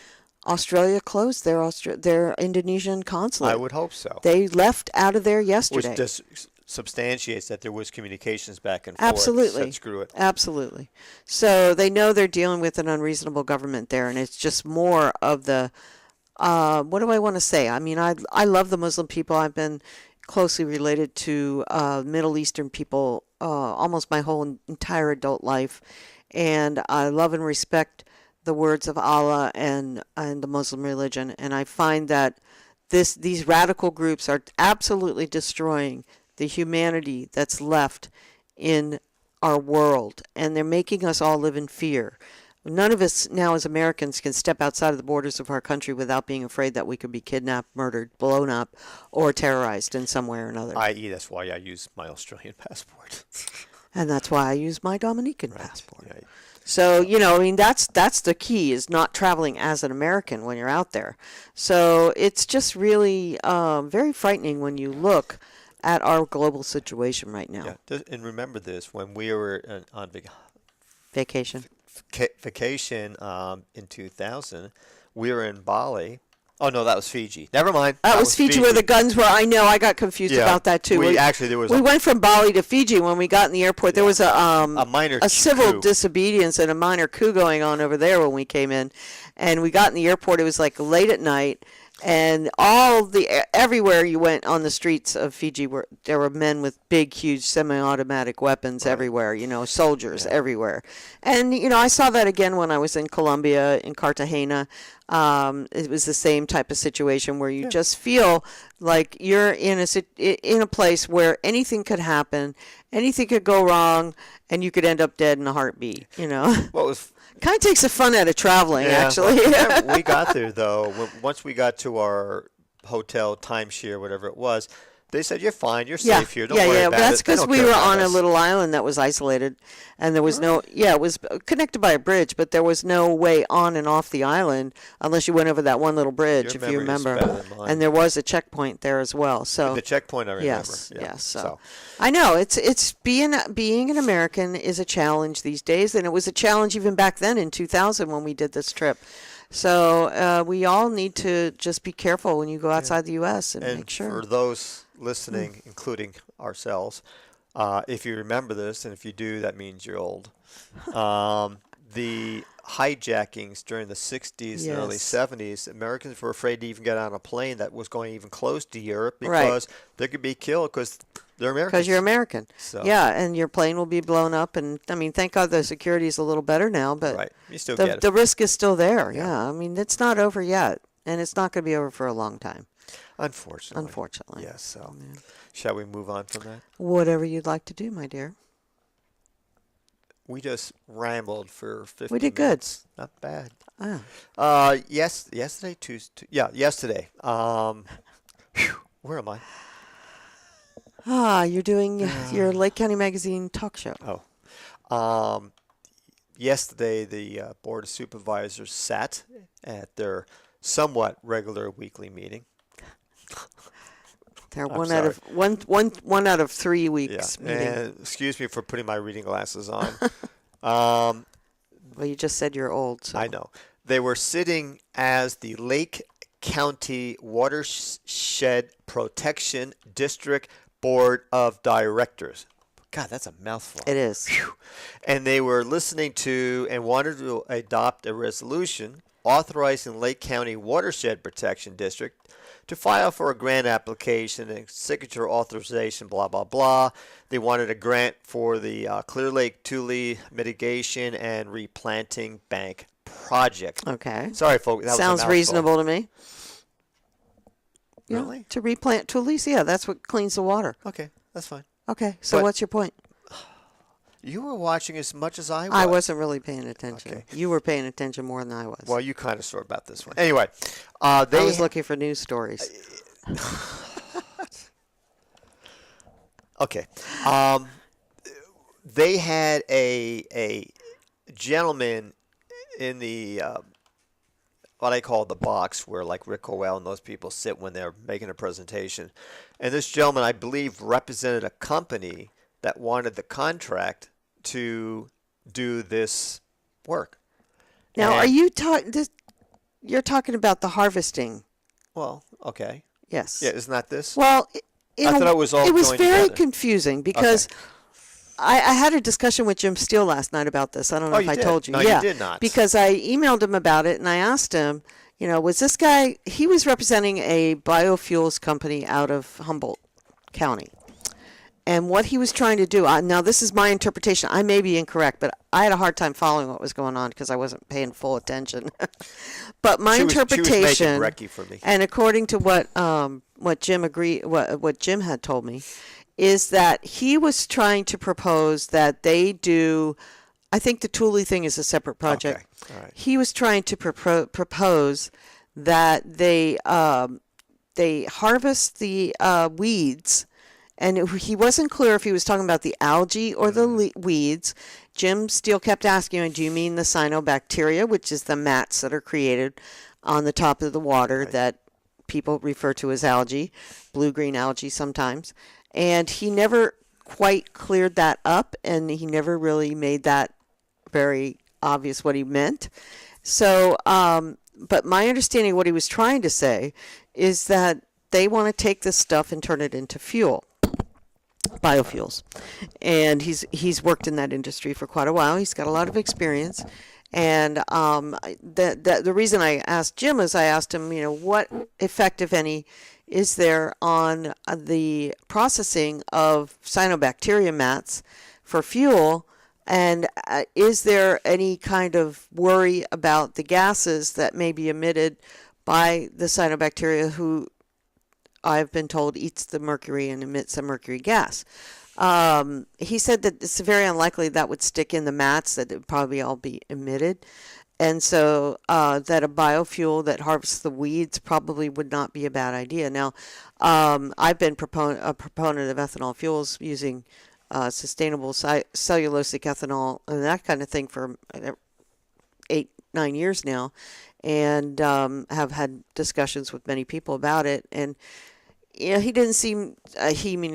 Australia closed their Indonesian consulate. I would hope so. They left out of there yesterday. Which just substantiates that there was communications back and Absolutely. forth. Said, screw it. Absolutely. So they know they're dealing with an unreasonable government there, and it's just more of the, what do I want to say? I mean, I love the Muslim people. I've been closely related to Middle Eastern people almost my whole entire adult life, and I love and respect the words of Allah and the Muslim religion, and I find that these radical groups are absolutely destroying the humanity that's left in our world, and they're making us all live in fear. None of us now as Americans can step outside of the borders of our country without being afraid that we could be kidnapped, murdered, blown up, or terrorized in some way or another. I.e., that's why I use my Australian passport. And that's why I use my Dominican passport. Right. So, you know, I mean, that's the key, is not traveling as an American when you're out there. So it's just really very frightening when you look at our global situation right now. Yeah, and remember this, when we were on Vacation. vacation in 2000, we were in Bali, Oh no, that was Fiji. Never mind. That was Fiji where the guns were. I know. I got confused Yeah, about that too. we actually there was We a- went from Bali to Fiji. When we got in the airport, there was a minor civil coup. disobedience and a minor coup going on over there when we came in, and we got in the airport. It was like late at night, and everywhere you went on the streets of Fiji there were men with big, huge semi-automatic weapons everywhere. Soldiers everywhere, and I saw that again when I was in Colombia, in Cartagena. It was the same type of situation where you just feel like you're in a place where anything could happen, anything could go wrong, and you could end up dead in a heartbeat. What was Kind of takes the fun out of traveling, actually. Well, we got there though. Once we got to our hotel timeshare, whatever it was, they said you're fine, you're safe here. Don't worry about That's it. They because don't we care were about on a us. little island that was isolated, and there was no. Yeah, it was connected by a bridge, but there was no way on and off the island unless you went over that one little bridge, Your if you memory is remember. better than mine. And there was a checkpoint there as well. So The checkpoint, I remember. yes, Yeah. yes. So I know it's being an American is a challenge these days, and it was a challenge even back then in 2000 when we did this trip. So we all need to just be careful when you go outside the U.S. and make sure. For those listening, including ourselves, if you remember this, and if you do, that means you're old. The hijackings during the 60s and early Yes. 70s, Americans were afraid to even get on a plane that was going even close to Europe Right. because they could be killed because they're Americans. Because you're American. So- Yeah, and your plane will be blown up. And, I mean, thank God the security is a little better now, but Right. You still get it. the risk is still there. Yeah. I mean, it's not over yet, and it's not going to be over for a long time, Unfortunately. Yes. So, shall we move on from that? Whatever you'd like to do, my dear. We just rambled for 50 We did good. minutes. Not bad. Ah. Yesterday, Tuesday. Yeah, yesterday. Where am I? You're doing your Lake County Magazine talk show. Yesterday, the Board of Supervisors sat at their somewhat regular weekly meeting. They're I'm one out of 3 weeks meeting. And excuse me for putting my reading glasses on. Well, you just said you're old. So. I know. They were sitting as the Lake County Watershed Protection District Board of Directors. God, that's a mouthful. It is. And they were listening to and wanted to adopt a resolution authorizing Lake County Watershed Protection District to file for a grant application and signature authorization, blah, blah, blah. They wanted a grant for the Clear Lake Tule mitigation and replanting bank project. Okay. Sorry, folks. That was a Sounds mouthful. reasonable to me. Yeah, Really? to replant tulies, yeah, that's what cleans the water. Okay, that's fine. Okay, so But- what's your point? You were watching as much as I was. I wasn't really paying attention. Okay. You were paying attention more than I was. Well, you kind of sure about this one. Anyway, I they was looking for news stories. Okay. They had a gentleman in the what I call the box, where like Rick Howell and those people sit when they're making a presentation. And this gentleman, I believe, represented a company that wanted the contract to do this work. Now, And- are you talking? You're talking about the harvesting? Well, okay. Yes. Yeah, isn't that this? Well, I thought it was all It was going very together. confusing because I had a discussion with Jim Steele last night about this. I don't know Oh, if you I did? told you. No, you yeah, did not. Because I emailed him about it and I asked him, was this guy? He was representing a biofuels company out of Humboldt County. And what he was trying to do, now this is my interpretation. I may be incorrect, but I had a hard time following what was going on because I wasn't paying full attention. But my She was making interpretation, brekkie for me. and according to what Jim had told me, is that he was trying to propose that they do. I think the Thule thing is a separate project. Okay. All right. He was trying to propose that they harvest the weeds. And he wasn't clear if he was talking about the algae or the weeds. Jim Steele kept asking him, do you mean the cyanobacteria, which is the mats that are created on the top of the water that people refer to as algae, blue-green algae sometimes. And he never quite cleared that up, and he never really made that very obvious what he meant. So but my understanding of what he was trying to say is that they want to take this stuff and turn it into fuel, biofuels. And he's worked in that industry for quite a while. He's got a lot of experience. And the reason I asked Jim is I asked him, what effect, if any, is there on the processing of cyanobacteria mats for fuel, and is there any kind of worry about the gases that may be emitted by the cyanobacteria, who I've been told eats the mercury and emits a mercury gas? He said that it's very unlikely that would stick in the mats, that it would probably all be emitted. And so that a biofuel that harvests the weeds probably would not be a bad idea. Now, I've been a proponent of ethanol fuels using sustainable cellulosic ethanol and that kind of thing for 8-9 years now, and have had discussions with many people about it. And he didn't seem,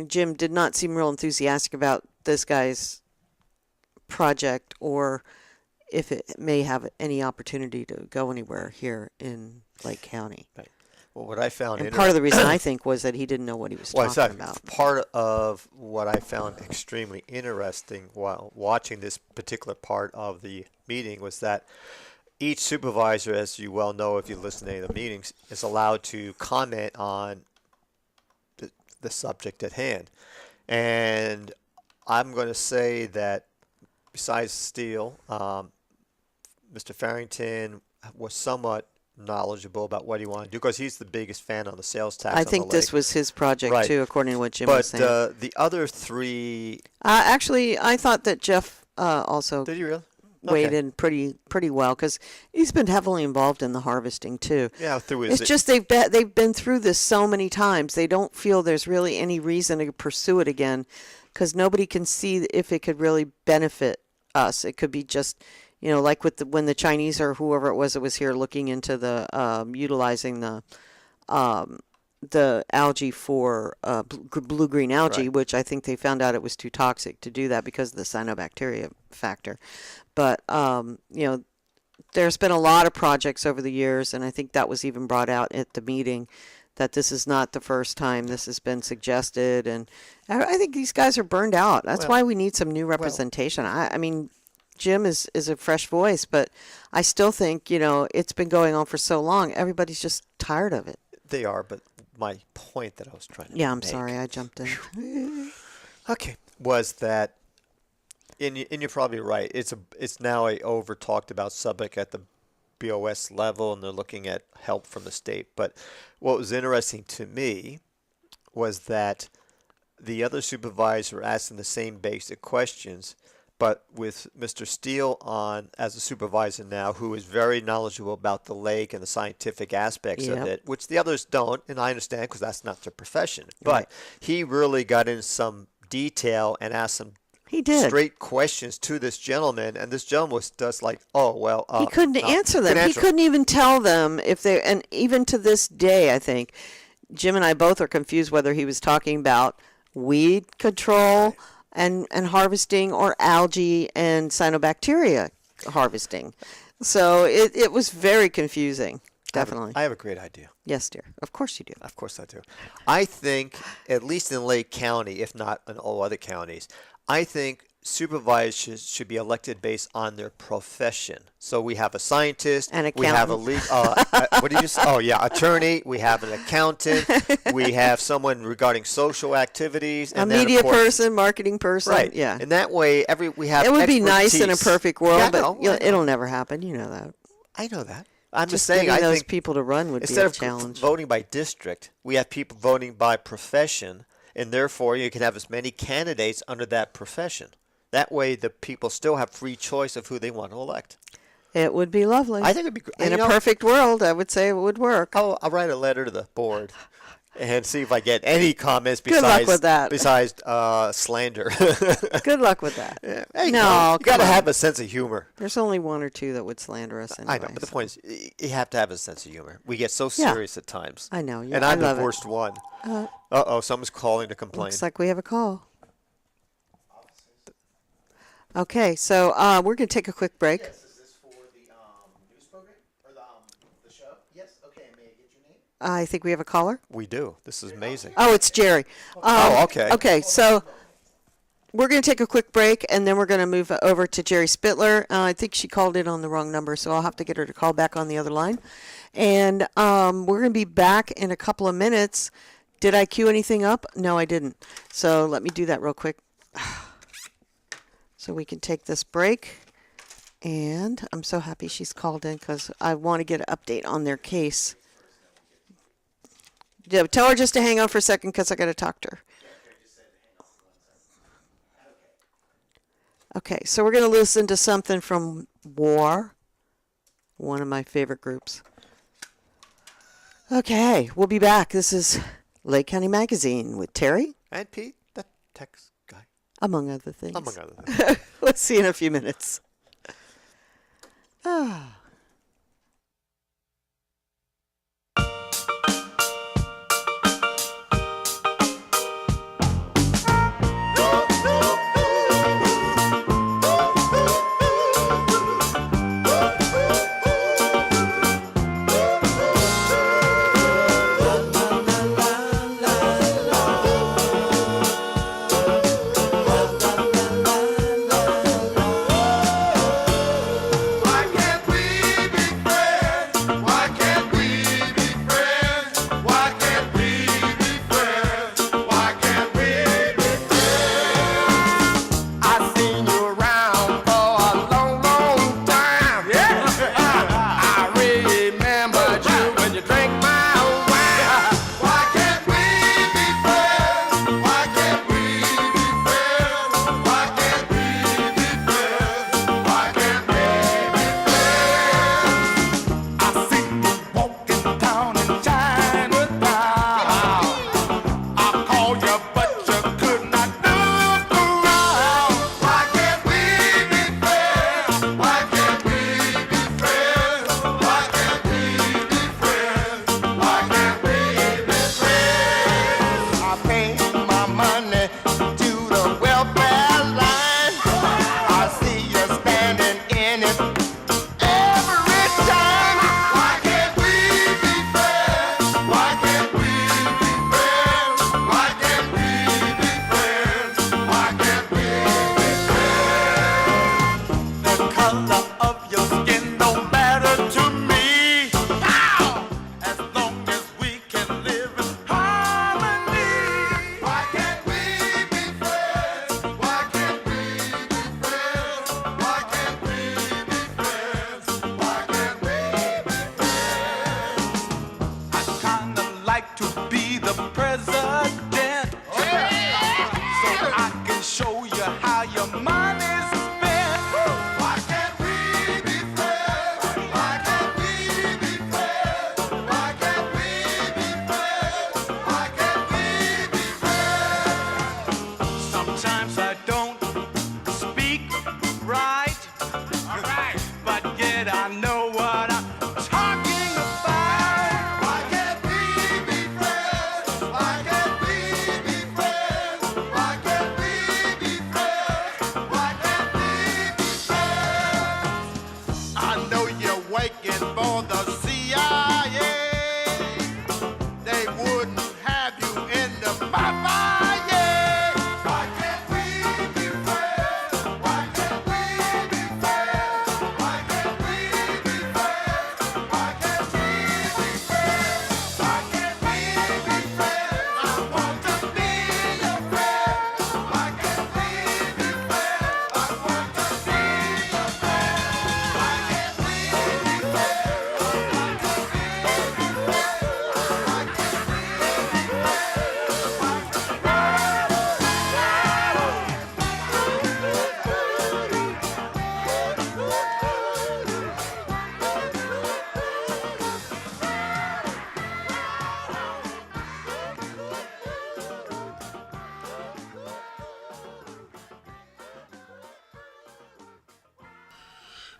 Jim did not seem real enthusiastic about this guy's project, or if it may have any opportunity to go anywhere here in Lake County. Right. Well, what I found, and part of the reason I think was that he didn't know what he was talking about. Part of what I found extremely interesting while watching this particular part of the meeting was that each supervisor, as you well know if you listen to any of the meetings, is allowed to comment on the subject at hand. And I'm going to say that besides Steele, Mr. Farrington was somewhat knowledgeable about what he wanted to do, because he's the biggest fan on the sales tax. I think this was his project too, according to what Jim was saying. But the other three, actually, I thought that Jeff also did you really weighed in pretty well, because he's been heavily involved in the harvesting too. Yeah, it's just they've been through this so many times. They don't feel there's really any reason to pursue it again, because nobody can see if it could really benefit us. It could be just, like with when the Chinese or whoever it was that was here looking into the utilizing the algae for blue-green algae, which I think they found out it was too toxic to do that because of the cyanobacteria factor. But there's been a lot of projects over the years, and I think that was even brought out at the meeting, that this is not the first time this has been suggested. And I think these guys are burned out. That's why we need some new representation. I mean, Jim is a fresh voice, but I still think, it's been going on for so long. Everybody's just tired of it. They are, but my point that I was trying to I'm make, sorry, I jumped in. Okay, was that, and you're probably right, it's now a over talked about subject at the BOS level, and they're looking at help from the state. But what was interesting to me was that the other supervisor asked them the same basic questions, but with Mr. Steele on as a supervisor now, who is very knowledgeable about the lake and the scientific aspects of it, which the others don't, and I understand because that's not their profession. But he really got in some detail and asked some straight questions to this gentleman, and this gentleman was just like, he couldn't answer them. He couldn't even tell them if they, and even to this day, I think Jim and I both are confused whether he was talking about weed control and harvesting, or algae and cyanobacteria harvesting. So it was very confusing. Definitely. I have a great idea. Yes, dear. Of course you do. Of course I do. I think, at least in Lake County, if not in all other counties, I think supervisors should be elected based on their profession. So we have a scientist, an accountant. We have what did you say? Attorney. We have an accountant. We have someone regarding social activities. A media person, marketing person. Right. Yeah. And that way, we have. It would be expertise. nice in a perfect world, but it'll never happen. You know that. I know that. I'm just saying, I think those people to run would be a challenge. Instead of voting by district, we have people voting by profession, and therefore you can have as many candidates under that profession. That way, the people still have free choice of who they want to elect. It would be lovely. I think it'd be great. In a perfect world, I would say it would work. I'll write a letter to the board and see if I get any comments Good luck with that. besides slander. Good luck with that. Yeah. Hey, no, you got to have a sense of humor. There's only one or two that would slander us anyway. I know, but the point is, you have to have a sense of humor. We get so serious at times. I know. Yeah, and I'm the worst one. Someone's calling to complain. Looks like we have a call. Okay, so we're going to take a quick break. Yes, is this for the news program or the show? I think we have a caller. We do. This is amazing. Oh, it's Jerry. Okay. Okay, so we're going to take a quick break, and then we're going to move over to Jerry Spittler. I think she called in on the wrong number, so I'll have to get her to call back on the other line. And we're going to be back in a couple of minutes. Did I queue anything up? No, I didn't. So let me do that real quick. So we can take this break. And I'm so happy she's called in because I want to get an update on their case. Yeah, tell her just to hang on for a second because I got to talk to her. Okay, so we're going to listen to something from War, one of my favorite groups. Okay, we'll be back. This is Lake County Magazine with Terry. And Pete, that text guy. Among other things. Among other things. Let's see you in a few minutes. Ah.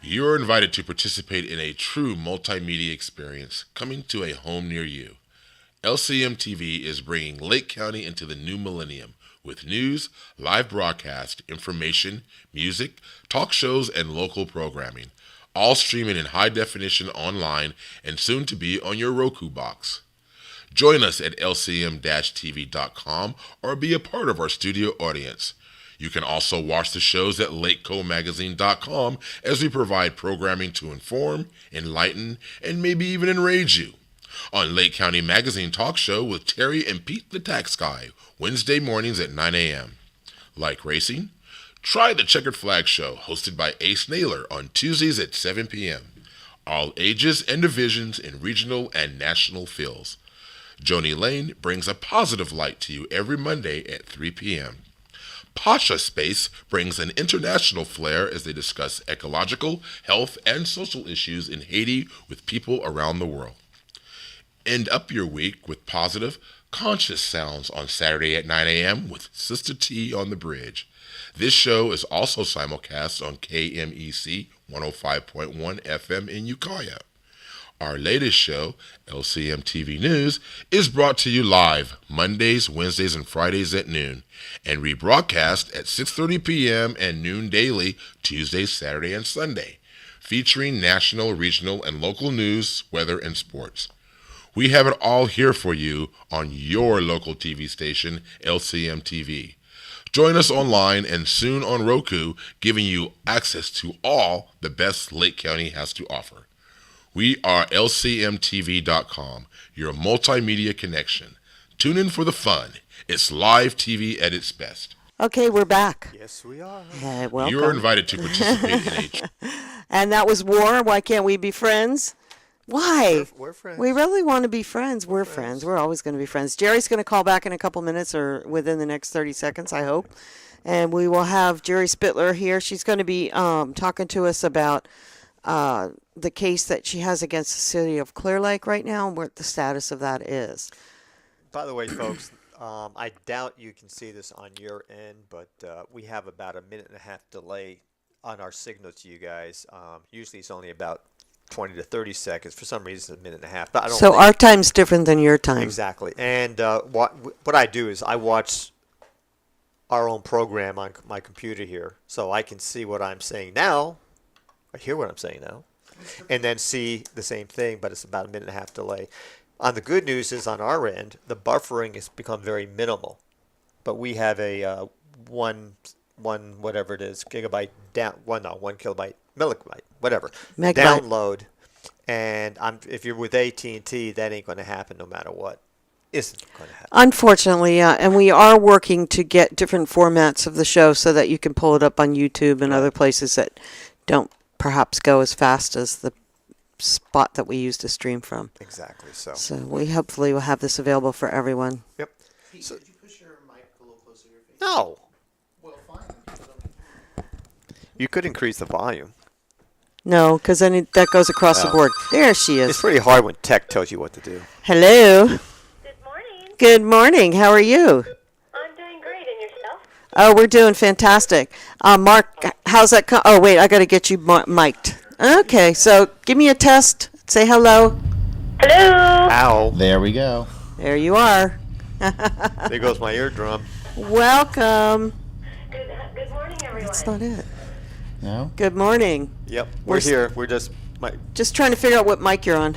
You are invited to participate in a true multimedia experience coming to a home near you. LCM TV is bringing Lake County into the new millennium with news, live broadcast, information, music, talk shows, and local programming, all streaming in high definition online and soon to be on your Roku box. Join us at lcm-tv.com or be a part of our studio audience. You can also watch the shows at lakecomagazine.com as we provide programming to inform, enlighten, and maybe even enrage you. On Lake County Magazine Talk Show with Terry and Pete the Tax Guy, Wednesday mornings at 9 a.m. Like racing? Try the Checkered Flag Show, hosted by Ace Naylor on Tuesdays at 7 p.m. All ages and divisions in regional and national fields. Joni Lane brings a positive light to you every Monday at 3 p.m. Pasha Space brings an international flair as they discuss ecological, health, and social issues in Haiti with people around the world. End up your week with positive, conscious sounds on Saturday at 9 a.m. with Sister T on the Bridge. This show is also simulcast on KMEC 105.1 FM in Ukiah. Our latest show, LCM TV News, is brought to you live Mondays, Wednesdays, and Fridays at noon, and rebroadcast at 6:30 p.m. and noon daily, Tuesday, Saturday, and Sunday, featuring national, regional, and local news, weather, and sports. We have it all here for you on your local TV station, LCM TV. Join us online and soon on Roku, giving you access to all the best Lake County has to offer. We are LCMTV.com, your multimedia connection. Tune in for the fun. It's live TV at its best. Okay, we're back. Yes, we are. Welcome. You are invited to participate in a... And that was War. Why can't we be friends? Why? We're friends. We really want to be friends. We're friends. We're always going to be friends. Jerry's going to call back in a couple minutes or within the next 30 seconds, I hope. And we will have Jerry Spittler here. She's going to be talking to us about the case that she has against the city of Clear Lake right now and what the status of that is. By the way, folks, I doubt you can see this on your end, but we have about a minute and a half delay on our signal to you guys. Usually it's only about 20 to 30 seconds. For some reason, a minute and a half. But I don't So think our time's different than your time. exactly. And what I do is I watch our own program on my computer here, so I can see what I'm saying now. I hear what I'm saying now, and then see the same thing, but it's about a minute and a half delay. On the good news is on our end, the buffering has become very minimal, but we have a one whatever it is gigabyte down one kilobyte millibyte whatever Megabyte. download, and if you're with AT&T, that ain't going to happen no matter what. Isn't going to happen. Unfortunately, and we are working to get different formats of the show so that you can pull it up on YouTube and other places that don't perhaps go as fast as the spot that we use to stream from. Exactly. So. So we hopefully will have this available for everyone. Yep. Pete, could you push your mic a little closer to your face? No. Well, fine. You could increase the volume. No, because then that goes across the Oh. board. There she It's is. pretty hard when tech tells you what to do. Hello. Good morning. Good morning. How are you? I'm doing great, and yourself? Oh, we're doing fantastic. Mark, how's that? Oh, wait, I got to get you mic'd. Okay, so give me a test. Say hello. Hello. Ow. There we go. There you are. There goes my eardrum. Welcome. Good morning, everyone. That's not it. No? Good morning. Yep. We're We're s- here. We're just. Just trying to figure out what mic you're on.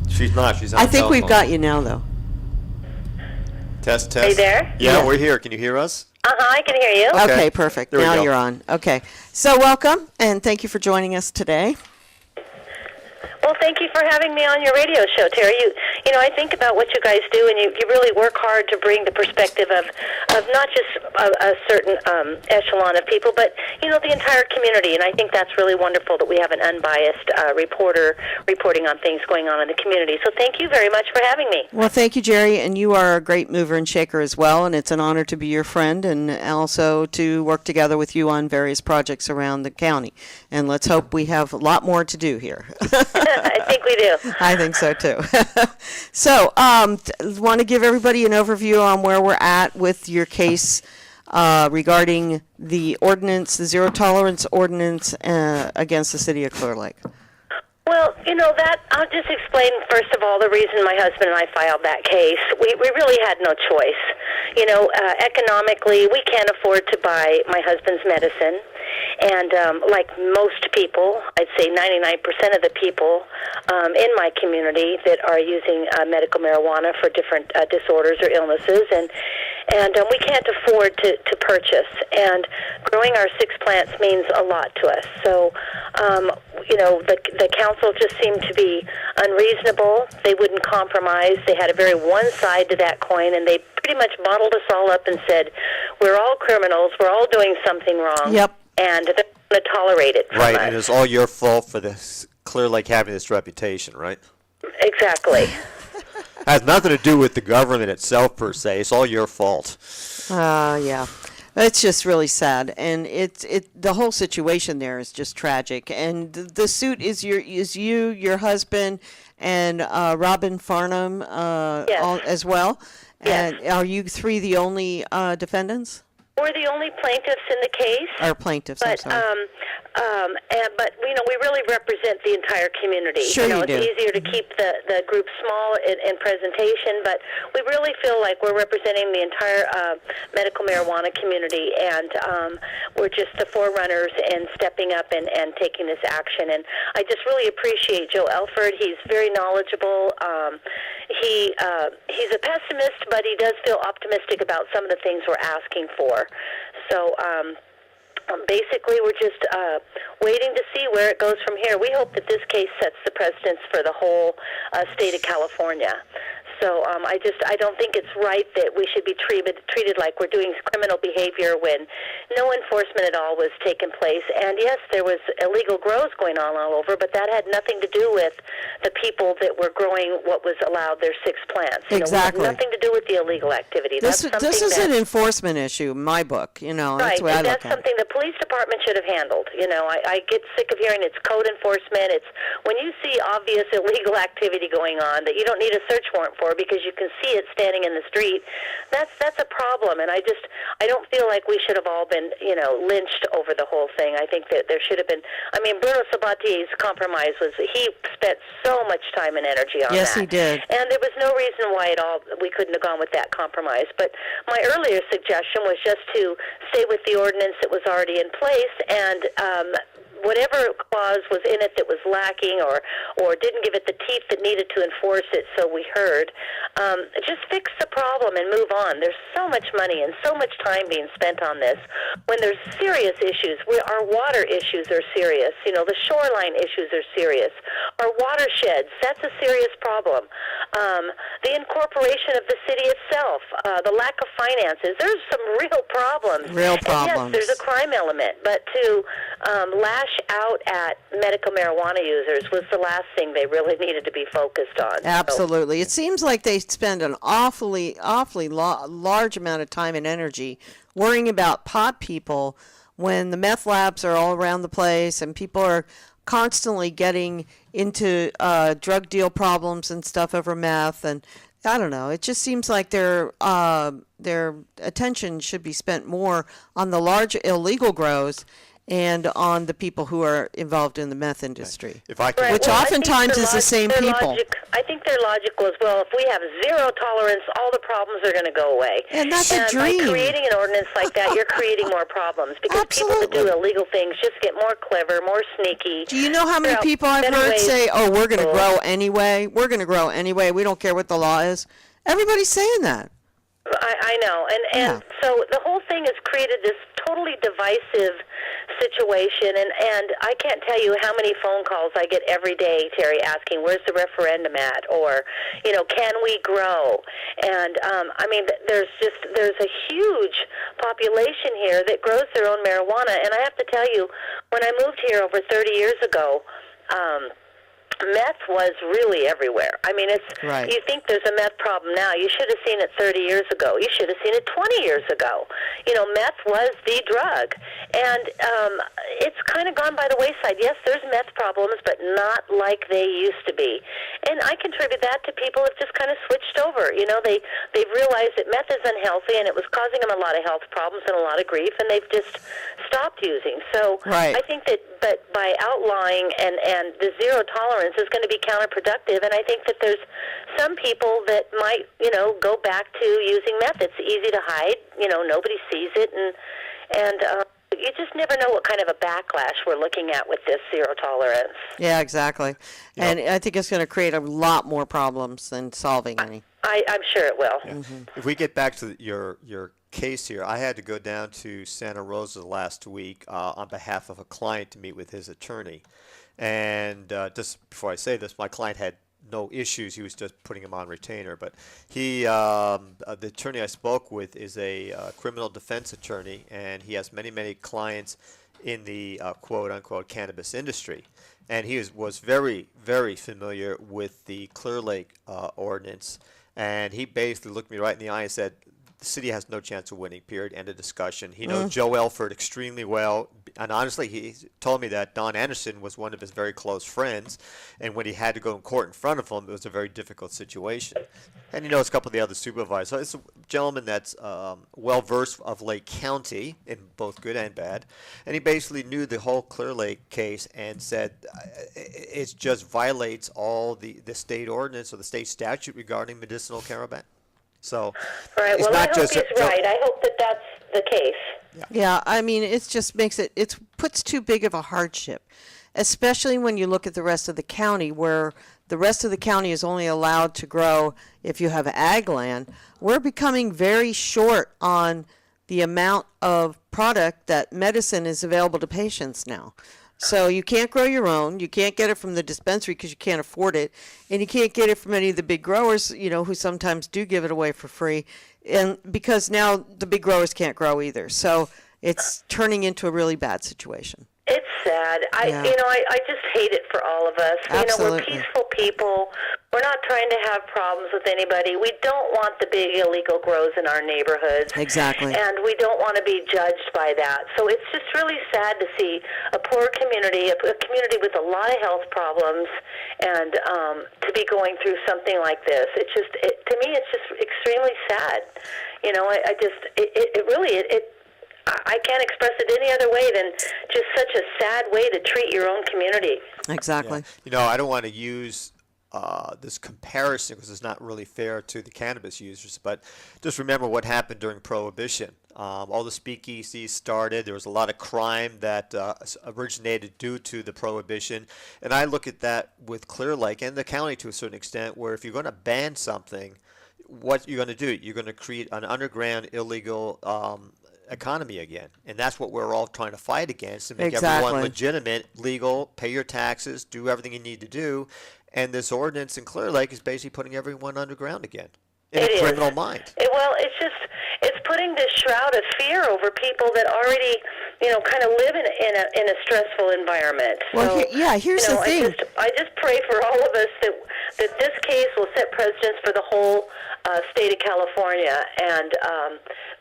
She's not. She's on I the think we've telephone. got you now, though. Test, test. Are you there? Yeah, Yeah. we're here. Can you hear us? I can hear you. Okay. Okay, perfect. There we Now go. you're on. Okay. So welcome, and thank you for joining us today. Well, thank you for having me on your radio show, Terry. You know, I think about what you guys do, and you really work hard to bring the perspective of not just a certain echelon of people, but, you know, the entire community. And I think that's really wonderful that we have an unbiased reporter reporting on things going on in the community. So thank you very much for having me. Well, thank you, Jerry, and you are a great mover and shaker as well, and it's an honor to be your friend and also to work together with you on various projects around the county. And let's hope we have a lot more to do here. I think we do. I think so too. So, want to give everybody an overview on where we're at with your case regarding the ordinance, the zero tolerance ordinance against the city of Clear Lake. Well, you know, that I'll just explain, first of all, the reason my husband and I filed that case. We really had no choice. You know, economically, we can't afford to buy my husband's medicine. And like most people, I'd say 99% of the people in my community that are using medical marijuana for different disorders or illnesses, and we can't afford to purchase. And growing our 6 plants means a lot to us. So, the council just seemed to be unreasonable. They wouldn't compromise. They had a very one side to that coin, and they pretty much bottled us all up and said, we're all criminals, we're all doing something wrong, Yep. and they're going to tolerate it from Right, us. and it's all your fault for this Clear Lake having this reputation, right? Exactly. Has nothing to do with the government itself per se. It's all your fault. Yeah. It's just really sad, and the whole situation there is just tragic. And the suit is you, your husband, and Robin Farnham Yes. as well. Yes. And are you 3 the only defendants We're the only plaintiffs in the case. or plaintiffs? I'm But sorry. but we really represent the entire community. Sure you it's do. easier to keep the group small in presentation, but we really feel like we're representing the entire medical marijuana community, and we're just the forerunners in stepping up and taking this action. And I just really appreciate Joe Elford. He's very knowledgeable. He's a pessimist, but he does feel optimistic about some of the things we're asking for. So. Basically, we're just waiting to see where it goes from here. We hope that this case sets the precedence for the whole state of California. So I don't think it's right that we should be treated like we're doing criminal behavior when no enforcement at all was taking place. And yes, there was illegal grows going on all over, but that had nothing to do with the people that were growing what was allowed, their 6 plants. Exactly. It had nothing to do with the illegal activity. This is that, an enforcement issue in my book. That's right, the way I and look that's at it. something the police department should have handled. I get sick of hearing it's code enforcement. It's when you see obvious illegal activity going on that you don't need a search warrant for because you can see it standing in the street. That's a problem, and I don't feel like we should have all been lynched over the whole thing. I think that there should have been. I mean, Bruno Sabatier's compromise was he spent so much time and energy on Yes, that. he did. And there was no reason why we couldn't have gone with that compromise. But my earlier suggestion was just to stay with the ordinance that was already in place, and whatever clause was in it that was lacking or didn't give it the teeth that needed to enforce it, so we heard, just fix the problem and move on. There's so much money and so much time being spent on this when there's serious issues. Our water issues are serious. The shoreline issues are serious. Our watersheds, that's a serious problem. The incorporation of the city itself, the lack of finances, there's some real problems. Real And problems. yes, there's a crime element, but to lash out at medical marijuana users was the last thing they really needed to be focused on. Absolutely. It seems like they spend an awfully large amount of time and energy worrying about pot people when the meth labs are all around the place and people are constantly getting into drug deal problems and stuff over meth. And I don't know. It just seems like their attention should be spent more on the large illegal grows and on the people who are involved in the meth industry. If I could, Right. Which Well, I think oftentimes their is the same people. I think their logic was, well, if we have zero tolerance, all the problems are going to go away. And that's a dream. By creating an ordinance like that, you're creating more problems because people that Absolutely. do illegal things just get more clever, more sneaky. Do you know how many Figure out people I've better heard ways say, "Oh, we're going to to- grow anyway. We're going to grow anyway. We don't care what the law is." Everybody's saying that. I know, and so the whole thing has created this totally divisive situation, and I can't tell you how many phone calls I get every day, Terry, asking, where's the referendum at, or, can we grow? And, there's a huge population here that grows their own marijuana, and I have to tell you, when I moved here over 30 years ago, meth was really everywhere. I mean, Right. You think there's a meth problem now. You should have seen it 30 years ago. You should have seen it 20 years ago. Meth was the drug. And it's kind of gone by the wayside. Yes, there's meth problems, but not like they used to be. And I contribute that to people who have just kind of switched over. They've realized that meth is unhealthy, and it was causing them a lot of health problems and a lot of grief, and they've just stopped using. So Right. I think that by outlawing and the zero tolerance is going to be counterproductive, and I think that there's some people that might, go back to using meth. It's easy to hide, nobody sees it, and You just never know what kind of a backlash we're looking at with this zero tolerance. Yeah, exactly. And I think it's going to create a lot more problems than solving any. I'm sure it will. Yeah. If we get back to your case here, I had to go down to Santa Rosa last week on behalf of a client to meet with his attorney. And just before I say this, my client had no issues. He was just putting him on retainer. But he, the attorney I spoke with is a criminal defense attorney, and he has many clients in the quote-unquote cannabis industry. And he was very, very familiar with the Clear Lake ordinance. And he basically looked me right in the eye and said, the city has no chance of winning, period, end of discussion. He knows Joe Elford extremely well. And honestly, he told me that Don Anderson was one of his very close friends. And when he had to go in court in front of him, it was a very difficult situation. And he knows a couple of the other supervisors. So it's a gentleman that's well-versed of Lake County in both good and bad. And he basically knew the whole Clear Lake case and said it just violates all the state ordinance or the state statute regarding medicinal cannabis. So, right. It's Well, not I hope just he's right. I hope that that's the case. Yeah, I mean, it just makes it puts too big of a hardship, especially when you look at the rest of the county, where the rest of the county is only allowed to grow if you have ag land. We're becoming very short on the amount of product that medicine is available to patients now. So you can't grow your own. You can't get it from the dispensary because you can't afford it, and you can't get it from any of the big growers, who sometimes do give it away for free, and because now the big growers can't grow either. So it's turning into a really bad situation. It's sad. I just hate it for all of us. Absolutely. We're peaceful people. We're not trying to have problems with anybody. We don't want the big illegal grows in our neighborhoods. Exactly. And we don't want to be judged by that. So it's just really sad to see a poor community, a community with a lot of health problems, and to be going through something like this. To me, it's just extremely sad. I can't express it any other way than just such a sad way to treat your own community. Exactly. Yeah. I don't want to use this comparison because it's not really fair to the cannabis users, but just remember what happened during Prohibition. All the speakeasies started. There was a lot of crime that originated due to the Prohibition. And I look at that with Clear Lake and the county to a certain extent, where if you're going to ban something, what you're going to do, you're going to create an underground illegal economy again, and that's what we're all trying to fight against, to make everyone legitimate, legal, pay your taxes, do everything you need to do. And this ordinance in Clear Lake is basically putting everyone underground again in a criminal mind. It's putting this shroud of fear over people that already kind of live in a stressful environment. Well, here's the thing. I just pray for all of us that this case will set precedents for the whole state of California, and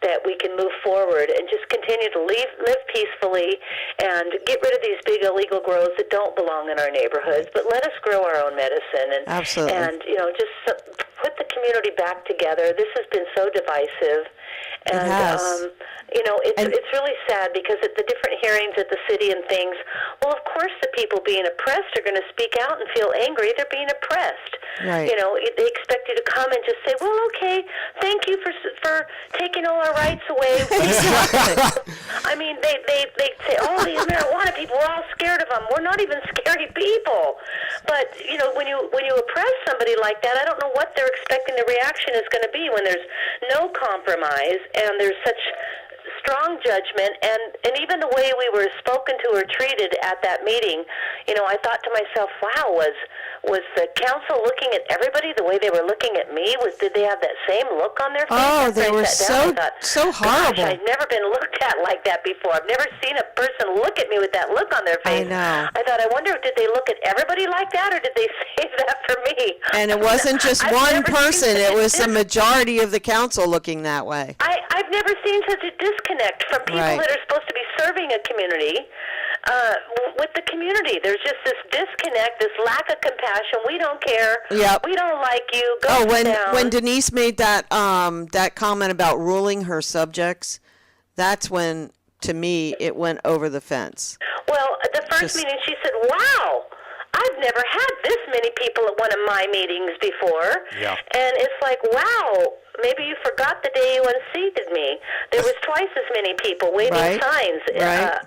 that we can move forward and just continue to live peacefully and get rid of these big illegal grows that don't belong in our neighborhoods. But let us grow our own medicine and Absolutely. And just put the community back together. This has been so divisive. And, it has. It's really sad because at the different hearings at the city and things, well, of course the people being oppressed are going to speak out and feel angry. They're being oppressed. Right. They expect you to come and just say, well, okay, thank you for taking all our rights away. I mean, they say, oh, these marijuana people, we're all scared of them. We're not even scary people. But, when you oppress somebody like that, I don't know what they're expecting the reaction is going to be when there's no compromise and there's such strong judgment, and even the way we were spoken to or treated at that meeting, I thought to myself, wow, was the council looking at everybody the way they were looking at me? Did they have that same look on their face? Oh, they were so horrible. Gosh, I've never been looked at like that before. I've never seen a person look at me with that look on their face. I know. I thought, I wonder, did they look at everybody like that, or did they save that for me? And it wasn't just one person. It was the majority of the council looking that way. I've never seen such a disconnect from people that are supposed to be serving a community with the community. There's just this disconnect, this lack of compassion. We don't care. Yep. We don't like you. Go down. When Denise made that comment about ruling her subjects, that's when, to me, it went over the fence. Well, at the first meeting, she said, wow, I've never had this many people at one of my meetings before. Yeah. And it's like, wow, maybe you forgot the day you unseated me. There was twice as many people waving Right. signs Right.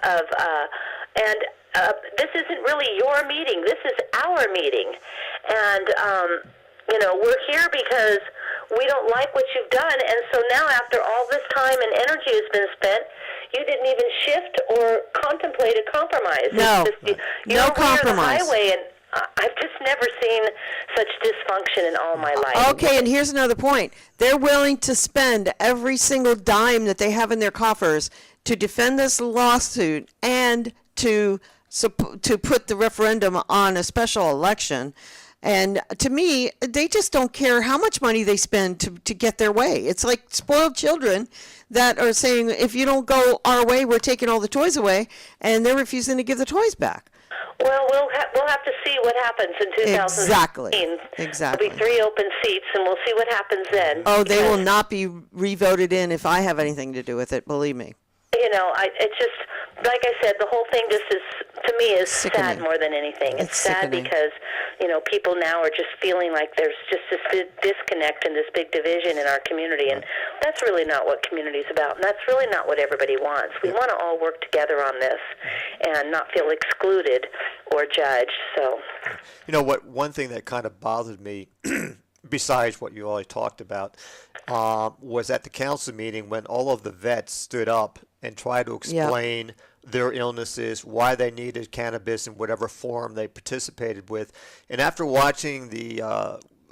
this isn't really your meeting. This is our meeting. And, we're here because we don't like what you've done. And so now after all this time and energy has been spent, you didn't even shift or contemplate a compromise. No. It's just, No you're over here on the compromise. highway, and I've just never seen such dysfunction in all my life. Okay, and here's another point. They're willing to spend every single dime that they have in their coffers to defend this lawsuit and to put the referendum on a special election. And to me, they just don't care how much money they spend to get their way. It's like spoiled children that are saying, if you don't go our way, we're taking all the toys away, and they're refusing to give the toys back. Well, we'll have to see what happens in 2016. Exactly. There'll be 3 open seats, and we'll see what happens then. Oh, they will Because, not be re-voted in if I have anything to do with it, believe me. It's just, like I said, the whole thing just is, to me, is Sickening. sad more than anything. It's It's sad sickening. because, people now are just feeling like there's just this disconnect and this big division in our community, and that's really not what community's about, and that's really not what everybody wants. We want to all work together on this and not feel excluded or judged, so... One thing that kind of bothered me, besides what you already talked about, was at the council meeting when all of the vets stood up and tried to explain their illnesses, why they needed cannabis in whatever form they participated with. And after watching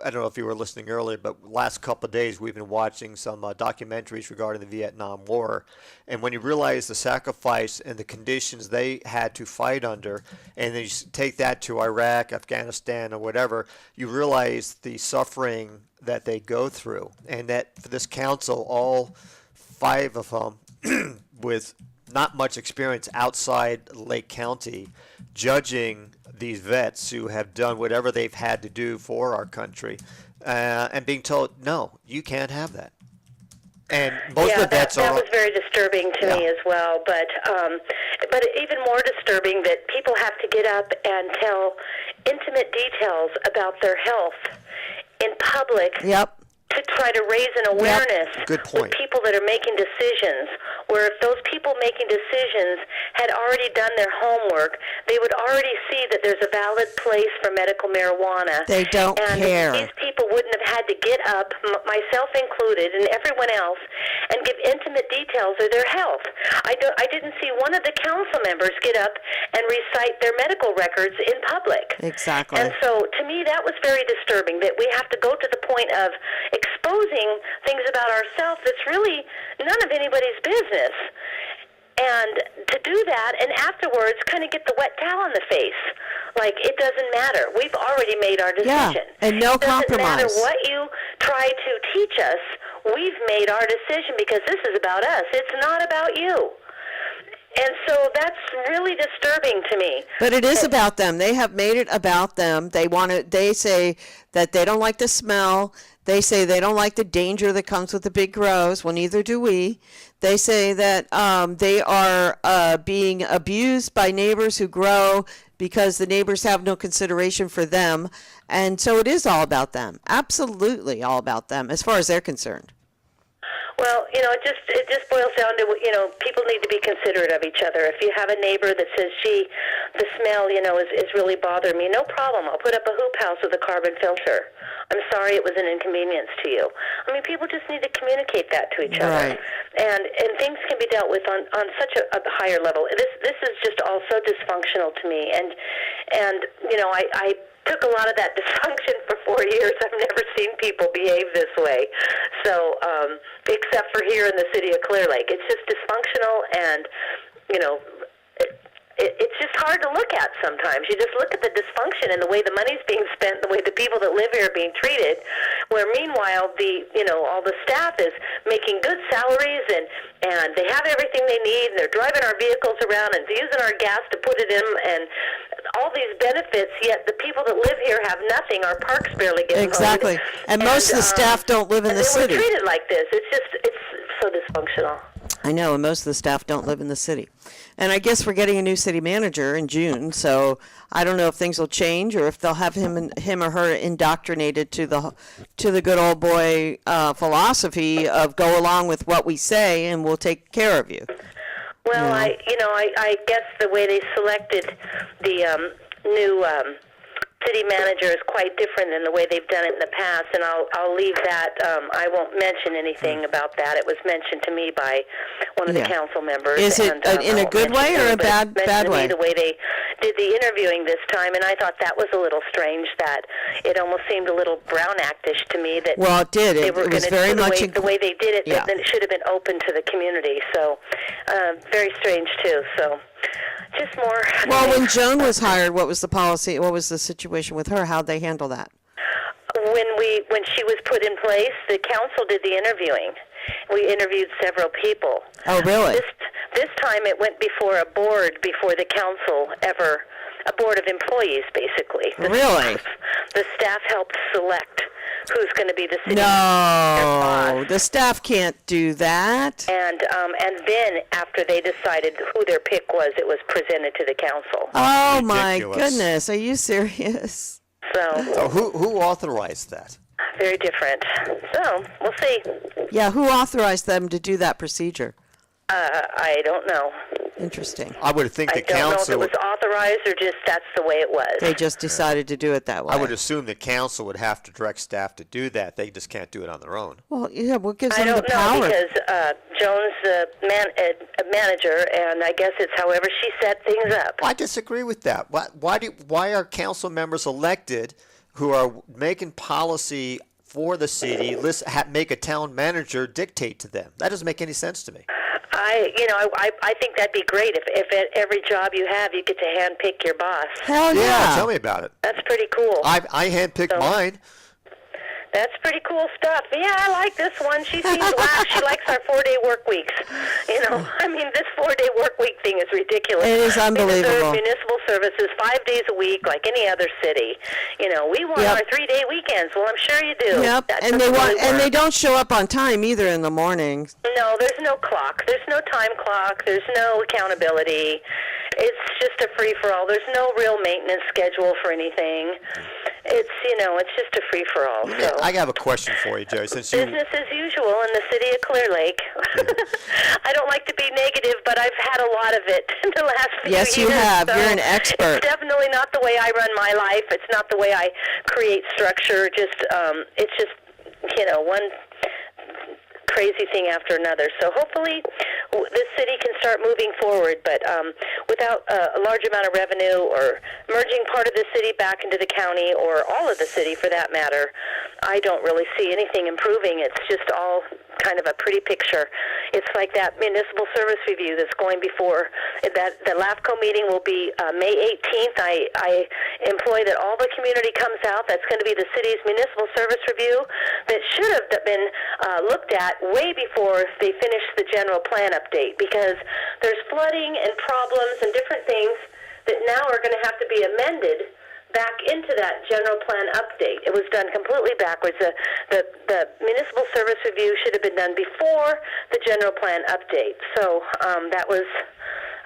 I don't know if you were listening earlier, but last couple of days we've been watching some documentaries regarding the Vietnam War. And when you realize the sacrifice and the conditions they had to fight under, and then you take that to Iraq, Afghanistan, or whatever, you realize the suffering that they go through. And that for this council, all 5 of them with not much experience outside Lake County, judging these vets who have done whatever they've had to do for our country, and being told, no, you can't have that. And most of the vets that are... was very disturbing to me as well. But even more disturbing that people have to get up and tell intimate details about their health in public. Yep. To try to raise an awareness Good point. with people that are making decisions, where if those people making decisions had already done their homework, they would already see that there's a valid place for medical marijuana. They don't and care. These people wouldn't have had to get up, myself included, and everyone else, and give intimate details of their health. I didn't see one of the council members get up and recite their medical records in public. Exactly. And so, to me, that was very disturbing, that we have to go to the point of exposing things about ourselves that's really none of anybody's business. And to do that, and afterwards kind of get the wet towel in the face. Like, it doesn't matter. We've already made our decision. Yeah, and no It doesn't matter compromise. what you try to teach us. We've made our decision because this is about us. It's not about you. And so that's really disturbing to me. But it is about them. They have made it about them. They say that they don't like the smell. They say they don't like the danger that comes with the big grows. Well, neither do we. They say that they are being abused by neighbors who grow because the neighbors have no consideration for them. And so it is all about them. Absolutely all about them as far as they're concerned. Well, it just boils down to, people need to be considerate of each other. If you have a neighbor that says, gee, the smell, is really bothering me, no problem. I'll put up a hoop house with a carbon filter. I'm sorry it was an inconvenience to you. I mean, people just need to communicate that to each other. Right. And things can be dealt with on such a higher level. This is just all so dysfunctional to me. And I took a lot of that dysfunction for 4 years. I've never seen people behave this way. So, except for here in the city of Clear Lake. It's just dysfunctional, and, it's just hard to look at sometimes. You just look at the dysfunction and the way the money's being spent, the way the people that live here are being treated, where meanwhile all the staff is making good salaries and they have everything they need, and they're driving our vehicles around and using our gas to put it in, and all these benefits, yet the people that live here have nothing. Our parks barely get mowed. Exactly. And most of the staff don't live in the and city. We're treated like this. It's so dysfunctional. I know, and most of the staff don't live in the city. And I guess we're getting a new city manager in June, so I don't know if things will change or if they'll have him or her indoctrinated to the good old boy philosophy of go along with what we say and we'll take care of you. Well, I guess the way they selected the new city manager is quite different than the way they've done it in the past, and I'll leave that. I won't mention anything about that. It was mentioned to me by one of the council members. Is it in a good way or a bad way? The way they did the interviewing this time, and I thought that was a little strange. That it almost seemed a little Brown Act-ish to me. That well, it did. It was very much the way they did it. Yeah. That it should have been open to the community. So very strange too. So. Just more. Well, when Joan was hired, what was the policy? What was the situation with her? How'd they handle that? When she was put in place, the council did the interviewing. We interviewed several people. Oh, really? This time it went before a board, before the council ever, a board of employees, basically. Really? The staff helped select who's going to be the city No, the staff can't do that. And then after they decided who their pick was, it was presented to the council. Oh, my Ridiculous. goodness. Are you serious? So who authorized that? very different. So we'll see. Yeah, who authorized them to do that procedure? I don't know. Interesting. I would think the I don't know if council. it was authorized or just that's the way it was. They just decided to do it that way. I would assume the council would have to direct staff to do that. They just can't do it on their own. Well, yeah, what gives I them the don't know power? because Joan's the manager, and I guess it's however she set things up. I disagree with that. Why are council members elected who are making policy for the city make a town manager dictate to them? That doesn't make any sense to me. I think that'd be great if at every job you have you get to handpick your boss. Hell yeah. Tell me about it. That's pretty cool. I handpicked mine. That's pretty cool stuff. Yeah, I like this one. She seems lax. She likes our 4-day work weeks. I mean, this 4-day work week thing is ridiculous. It is unbelievable. We deserve municipal services 5 days a week like any other city. We want our 3-day weekends. Well, I'm sure you do. Yep, That and they doesn't really and work. they don't show up on time either in the morning. No, there's no clock. There's no time clock. There's no accountability. It's just a free-for-all. There's no real maintenance schedule for anything. It's just a free-for-all. So. I have a question for you, Jerry. Since you Business as usual in the city of Clear Lake. I don't like to be negative, but I've had a lot of it in the last few years. Yes, you have. So You're an expert. It's definitely not the way I run my life. It's not the way I create structure. It's just one crazy thing after another. So hopefully this city can start moving forward, but without a large amount of revenue or merging part of the city back into the county or all of the city for that matter, I don't really see anything improving. It's just all kind of a pretty picture. It's like that municipal service review that's going before that. The LAFCO meeting will be May 18th. I employ that all the community comes out. That's going to be the city's municipal service review that should have been looked at way before they finish the general plan update, because there's flooding and problems and different things that now are going to have to be amended back into that general plan update. It was done completely backwards. The municipal service review should have been done before the general plan update. So that was,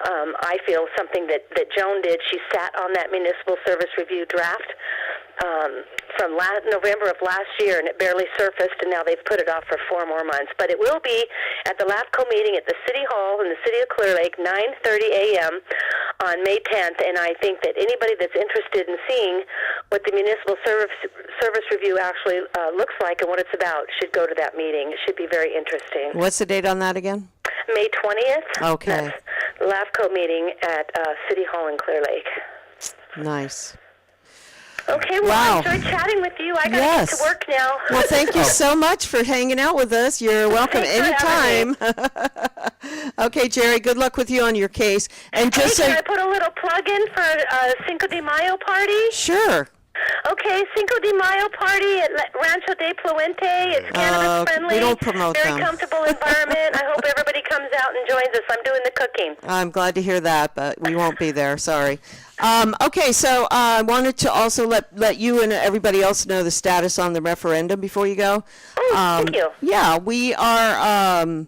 I feel, something that Joan did. She sat on that municipal service review draft from November of last year, and it barely surfaced, and now they've put it off for 4 more months. But it will be at the LAFCO meeting at the City Hall in the city of Clear Lake, 9:30 a.m. on May 10th, and I think that anybody that's interested in seeing what the municipal service review actually looks like and what it's about should go to that meeting. It should be very interesting. What's the date on that again? May 20th. Okay. That's the LAFCO meeting at City Hall in Clear Lake. Nice. Okay, well, Wow. I enjoyed chatting with you. I got to Yes. get to work now. Well, thank you so much for hanging out with us. You're welcome Thanks for having anytime. Okay, Jerry, good luck with you on your case. And just Hey, so can I put a little plug in for Cinco de Mayo party? sure. Okay, Cinco de Mayo party at Rancho de Pluente. It's cannabis friendly. we don't promote very them. comfortable environment. I hope everybody comes out and joins us. I'm doing the cooking. I'm glad to hear that, but we won't be there. Sorry. Okay, so I wanted to also let you and everybody else know the status on the referendum before you go. Oh, thank you. Yeah, we are.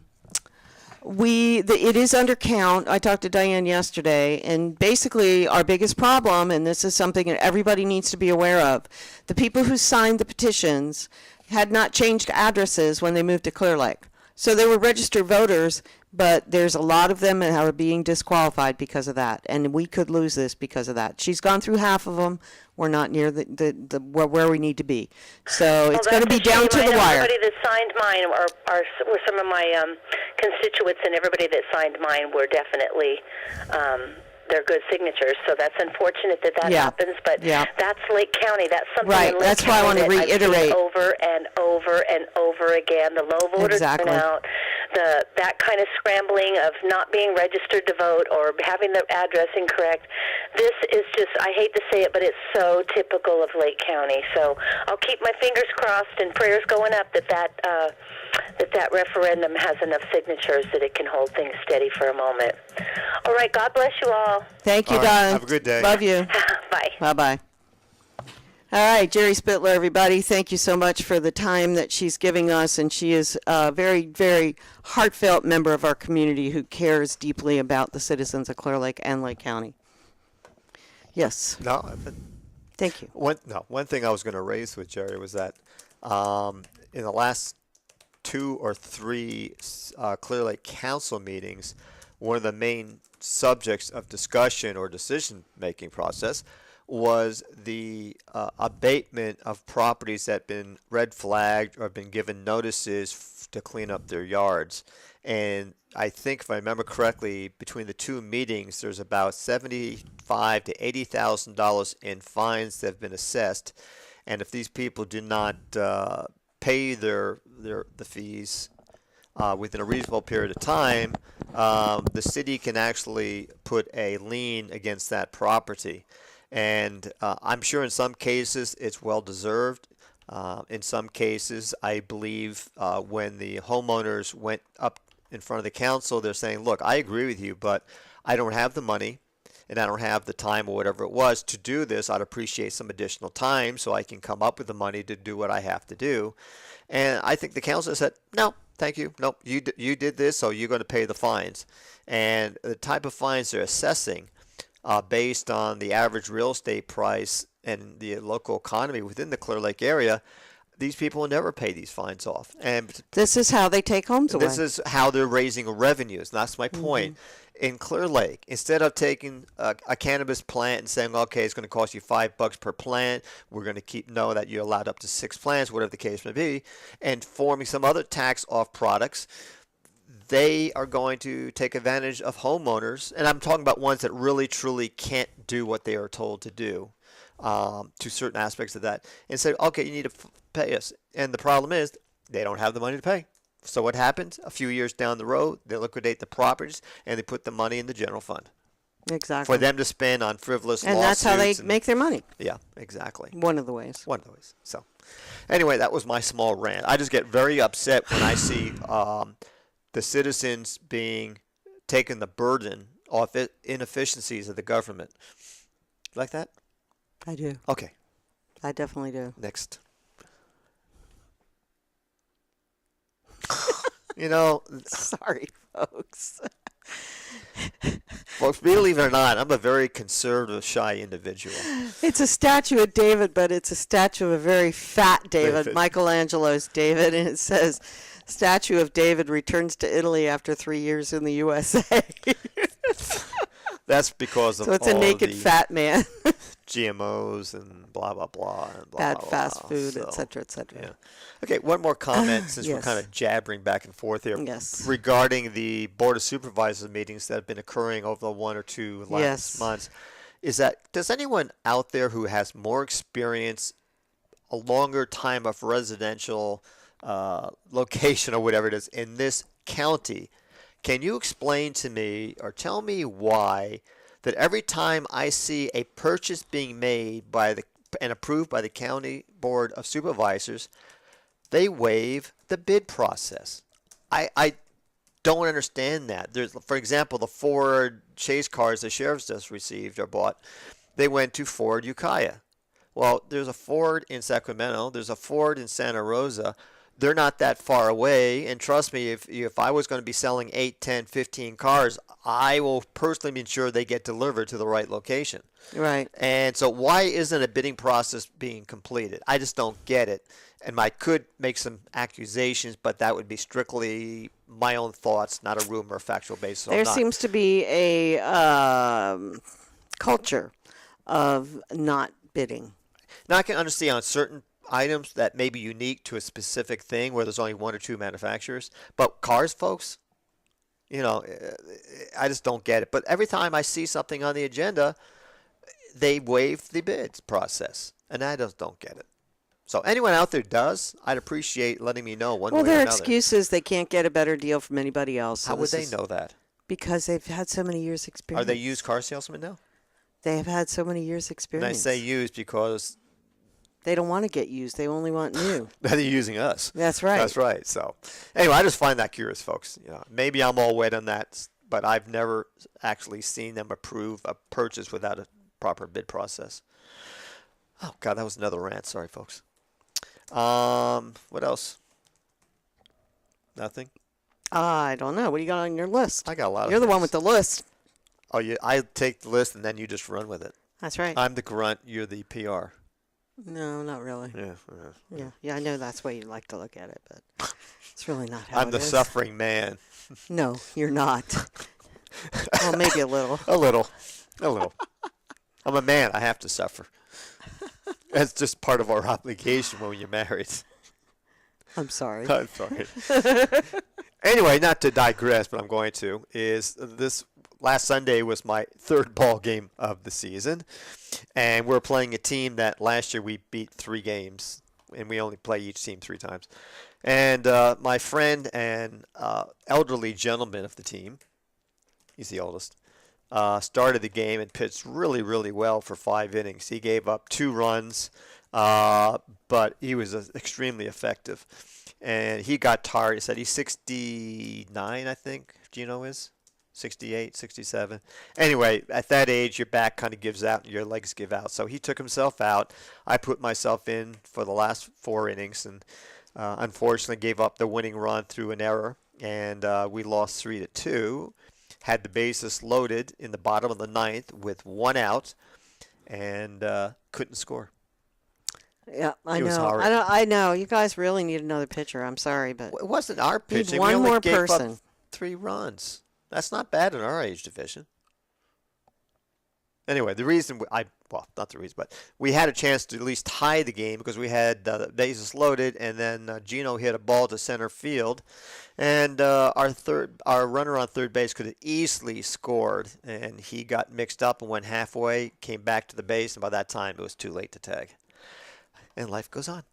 It is under count. I talked to Diane yesterday, and basically our biggest problem, and this is something that everybody needs to be aware of, the people who signed the petitions had not changed addresses when they moved to Clear Lake. So they were registered voters, but there's a lot of them that are being disqualified because of that, and we could lose this because of that. She's gone through half of them. We're not near the where we need to be. So it's going to be down to the wire. Everybody that signed mine were some of my constituents, and everybody that signed mine were definitely they're good signatures. So that's unfortunate that happens, but that's Lake County. That's something in Lake That's why I want to County that I've reiterate seen over and over and over again. The low voter turnout, that kind of scrambling of not being registered to vote or having the address incorrect. This is just, I hate to say it, but it's so typical of Lake County. So I'll keep my fingers crossed and prayers going up that referendum has enough signatures that it can hold things steady for a moment. All right, God bless you all. Thank you, All right, Don. have a good day. Love you. Bye. Bye-bye. All right, Jerry Spittler, everybody, thank you so much for the time that she's giving us, and she is a very, very heartfelt member of our community who cares deeply about the citizens of Clear Lake and Lake County. Yes. No, Thank you. One thing I was going to raise with Jerry was that in the last 2 or 3 Clear Lake Council meetings, one of the main subjects of discussion or decision-making process was the abatement of properties that have been red flagged or been given notices to clean up their yards. And I think, if I remember correctly, between the 2 meetings, there's about $75,000 to $80,000 in fines that have been assessed. And if these people do not pay the fees within a reasonable period of time, the city can actually put a lien against that property. And I'm sure in some cases it's well deserved. In some cases, I believe when the homeowners went up in front of the council, they're saying, look, I agree with you, but I don't have the money and I don't have the time or whatever it was to do this. I'd appreciate some additional time so I can come up with the money to do what I have to do. And I think the council said, no, thank you. Nope, you did this, so you're going to pay the fines. And the type of fines they're assessing based on the average real estate price and the local economy within the Clear Lake area, these people will never pay these fines off. And this is how they take homes away. this is how they're raising revenues. And that's my point. In Clear Lake, instead of taking a cannabis plant and saying, okay, it's going to cost you $5 per plant, we're going to know that you're allowed up to 6 plants, whatever the case may be, and forming some other tax off products, they are going to take advantage of homeowners. And I'm talking about ones that really, truly can't do what they are told to do to certain aspects of that, and say, okay, you need to pay us. And the problem is they don't have the money to pay. So what happens? A few years down the road, they liquidate the properties and they put the money in the general fund Exactly. for them to spend on frivolous and lawsuits. that's how they make their money. Yeah, exactly. One of the ways. One of the ways. So anyway, that was my small rant. I just get very upset when I see the citizens being taken the burden of inefficiencies of the government. Like that? I do. Okay, I definitely do. next. You know, Sorry, folks. folks, believe it or not, I'm a very conservative, shy individual. It's a statue of David, but it's a statue of a very fat David, David. Michelangelo's David, and it says, "Statue of David returns to Italy after 3 years in the USA." That's because of So it's a all naked the fat man. GMOs and blah, blah, blah. And blah, Bad blah, fast blah. food, So, et cetera, et cetera. Yeah. Okay, one more comment since we're Yes. kind of jabbering back and forth here. Yes. Regarding the Board of Supervisors meetings that have been occurring over the 1 or 2 last Yes. months, is that does anyone out there who has more experience, a longer time of residential location or whatever it is in this county, can you explain to me or tell me why that every time I see a purchase being made and approved by the County Board of Supervisors, they waive the bid process? I don't understand that. There's, for example, the Ford chase cars the sheriff's just received or bought, they went to Ford Ukiah. Well, there's a Ford in Sacramento, there's a Ford in Santa Rosa. they're not that far away. And trust me, if I was going to be selling 8, 10, 15 cars, I will personally ensure they get delivered to the right location. Right. And so why isn't a bidding process being completed? I just don't get it. And I could make some accusations, but that would be strictly my own thoughts, not a rumor or factual basis. So There seems to be a culture of not bidding. Now, I can understand on certain items that may be unique to a specific thing where there's only 1 or 2 manufacturers. But cars, folks, I just don't get it. But every time I see something on the agenda, they waive the bids process. And I just don't get it. So anyone out there does, I'd appreciate letting me know one way or Well, another. their excuse is they can't get a better deal from anybody else. So How would this they is know that? Because they've had so many years' experience. Are they used car salesmen now? They have had so many years' And experience. I say used because They don't want to get used. They only want new. they're using us. That's right. That's right. So anyway, I just find that curious, folks. Maybe I'm all wet on that, but I've never actually seen them approve a purchase without a proper bid process. Oh God, that was another rant. Sorry, folks. What else? Nothing. I don't know. What do you got on your list? I got a lot of You're the one things. with the list. Oh, I take the list and then you just run with it. That's right. I'm the grunt. You're the PR. No, not really. Yeah. Yeah, I know that's the way you like to look at it, but it's really not how I'm it the is. suffering man. No, you're not. Well, maybe a little. A little. I'm a man. I have to suffer. That's just part of our obligation when you're married. I'm sorry. I'm sorry. Anyway, not to digress, but I'm going to, is this last Sunday was my 3rd ball game of the season. And we're playing a team that last year we beat 3 games. And we only play each team 3 times. And my friend and elderly gentleman of the team, he's the oldest, started the game and pitched really, really well for 5 innings. He gave up 2 runs, but he was extremely effective. And he got tired. He said he's 69, I think, Gino is. 68, 67. Anyway, at that age, your back kind of gives out and your legs give out. So he took himself out. I put myself in for the last 4 innings and unfortunately gave up the winning run through an error. And we lost 3-2. Had the bases loaded in the bottom of the 9th with 1 out and couldn't score. Yeah, I It was know. horrid. I know. You guys really need another pitcher. I'm sorry, but It wasn't our Need pitching. one we only more gave person. up 3 runs. That's not bad in our age division. Anyway, the reason not the reason, but we had a chance to at least tie the game because we had the bases loaded, and then Gino hit a ball to center field, and our runner on third base could have easily scored, and he got mixed up and went halfway, came back to the base, and by that time it was too late to tag. And life goes on.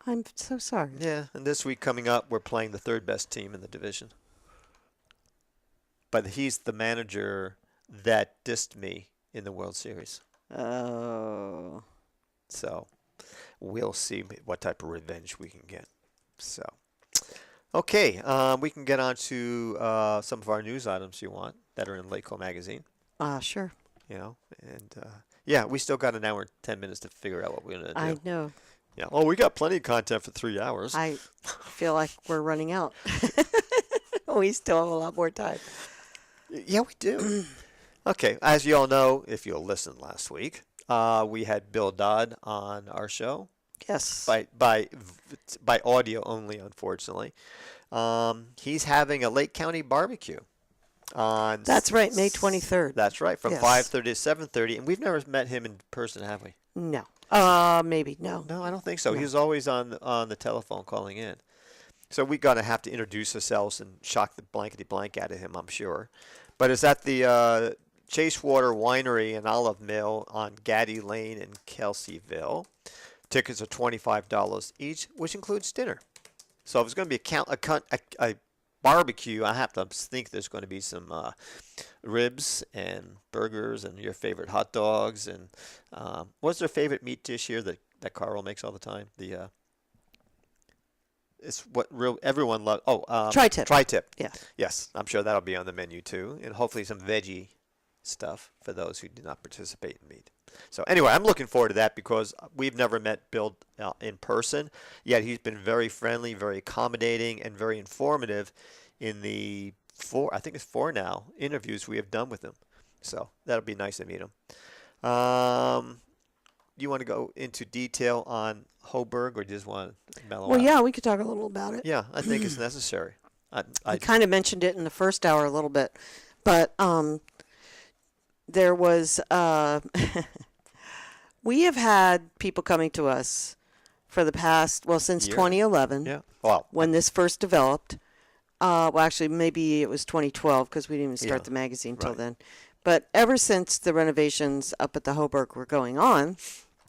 I'm so sorry. Yeah, and this week coming up, we're playing the 3rd best team in the division. But he's the manager that dissed me in the World Series. Oh. So we'll see what type of revenge we can get. So, okay, we can get on to some of our news items you want that are in Lakeco Magazine. Sure. And yeah, we still got an hour and 10 minutes to figure out what we're going to do. I know. Yeah. Oh, we got plenty of content for 3 hours. I feel like we're running out. We still have a lot more time. Yeah, we do. Okay, as you all know, if you'll listen last week, we had Bill Dodd on our show. Yes. By audio only, unfortunately. He's having a Lake County barbecue on. That's right, May 23rd. That's right, from Yes. 5:30 to 7:30, and we've never met him in person, have we? No. Maybe. No. No, I don't think so. No. He's always on the telephone calling in. So we're going to have to introduce ourselves and shock the blankety blank out of him, I'm sure. But it's at the Chasewater Winery and Olive Mill on Gaddy Lane in Kelseyville. Tickets are $25 each, which includes dinner. So if it's going to be a barbecue, I have to think there's going to be some ribs and burgers and your favorite hot dogs. And what's their favorite meat dish here that Carl makes all the time? It's what everyone loves. Tri-tip. Tri-tip. Yeah. Yes, I'm sure that'll be on the menu too, and hopefully some veggie stuff for those who do not participate in meat. So anyway, I'm looking forward to that because we've never met Bill in person, yet he's been very friendly, very accommodating, and very informative in the I think it's 4 now, interviews we have done with him. So that'll be nice to meet him. You want to go into detail on Hoburg, or just want to mellow Well, out? yeah, we could talk a little about it. Yeah, I think it's necessary. I kind of mentioned it in the first hour a little bit, but there was we have had people coming to us for the past, since Year? 2011. Yeah. Well, When this first developed. Well, actually, maybe it was 2012 because we didn't even start Yeah, the magazine till right. then. But ever since the renovations up at the Hoburg were going on,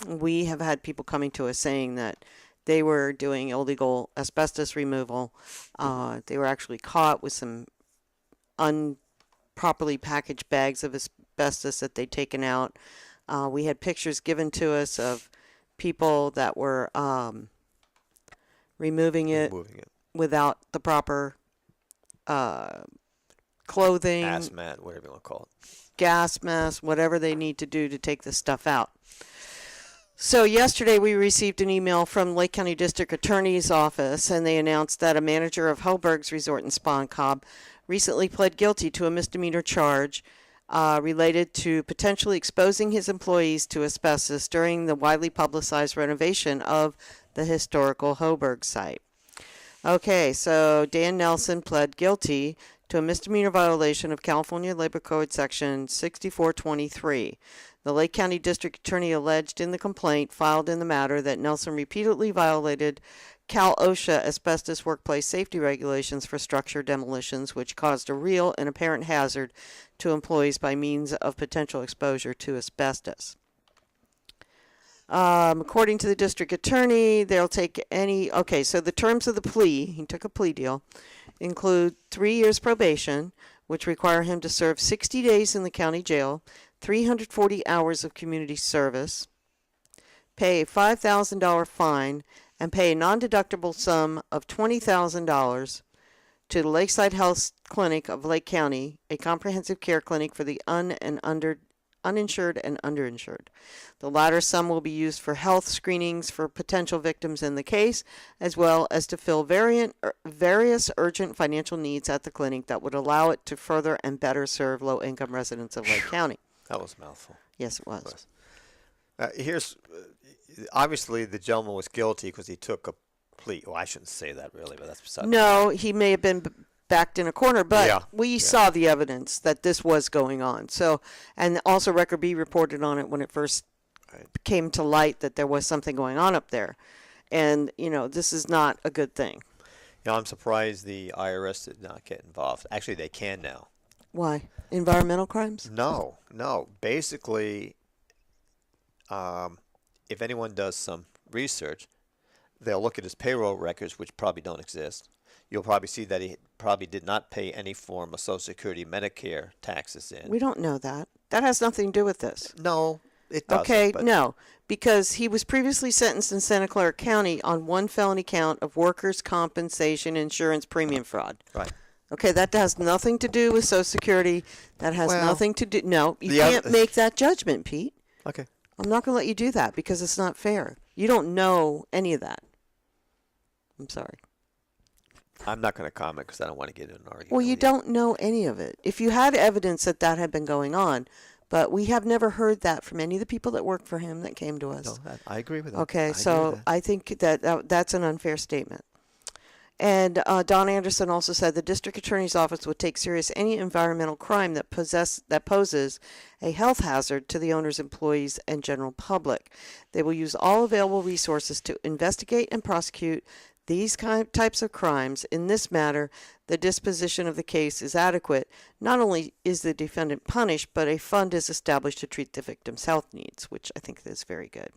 we have had people coming to us saying that they were doing illegal asbestos removal. They were actually caught with some improperly packaged bags of asbestos that they'd taken out. We had pictures given to us of people that were removing it without the proper clothing, hazmat, whatever you want to call it. gas mask, whatever they need to do to take this stuff out. So yesterday we received an email from Lake County District Attorney's Office, and they announced that a manager of Hoburg's Resort and Spa in Cobb recently pled guilty to a misdemeanor charge related to potentially exposing his employees to asbestos during the widely publicized renovation of the historical Hoburg site. Okay, so Dan Nelson pled guilty to a misdemeanor violation of California Labor Code Section 6423. The Lake County District Attorney alleged in the complaint filed in the matter that Nelson repeatedly violated Cal OSHA asbestos workplace safety regulations for structure demolitions, which caused a real and apparent hazard to employees by means of potential exposure to asbestos. According to the district attorney, they'll take any... Okay, so the terms of the plea, he took a plea deal, include 3 years probation, which require him to serve 60 days in the county jail, 340 hours of community service, pay a $5,000 fine, and pay a non-deductible sum of $20,000 to the Lakeside Health Clinic of Lake County, a comprehensive care clinic for the uninsured and underinsured. The latter sum will be used for health screenings for potential victims in the case, as well as to fill various urgent financial needs at the clinic that would allow it to further and better serve low-income residents of Lake County. That was a mouthful. Yes, it was. Here's obviously the gentleman was guilty because he took a plea. Well, I shouldn't say that really, but that's beside. No, he may have been backed in a corner, but Yeah, we saw the evidence that this was going on. So, and also Record B reported on it when it first came to light that there was something going on up there. And, this is not a good thing. I'm surprised the IRS did not get involved. Actually, they can now. Why? Environmental crimes? No. Basically, if anyone does some research, they'll look at his payroll records, which probably don't exist. You'll probably see that he probably did not pay any form of Social Security, Medicare taxes in. We don't know that. That has nothing to do with this. No, it doesn't. Okay, but no, because he was previously sentenced in Santa Clara County on one felony count of workers' compensation insurance premium fraud. Right. Okay, that has nothing to do with Social Security. That has Well, nothing to do. No, you the can't other- make that judgment, Pete. Okay. I'm not going to let you do that because it's not fair. You don't know any of that. I'm sorry. I'm not going to comment because I don't want to get in an argument. Well, you with don't know any of it. If you had evidence that had been going on, but we have never heard that from any of the people that work for him that came to us. No, I agree with that. Okay, I agree so with that. I think that's an unfair statement. And Don Anderson also said the district attorney's office would take serious any environmental crime that poses a health hazard to the owner's employees and general public. They will use all available resources to investigate and prosecute these types of crimes. In this matter, the disposition of the case is adequate. Not only is the defendant punished, but a fund is established to treat the victim's health needs, which I think is very good.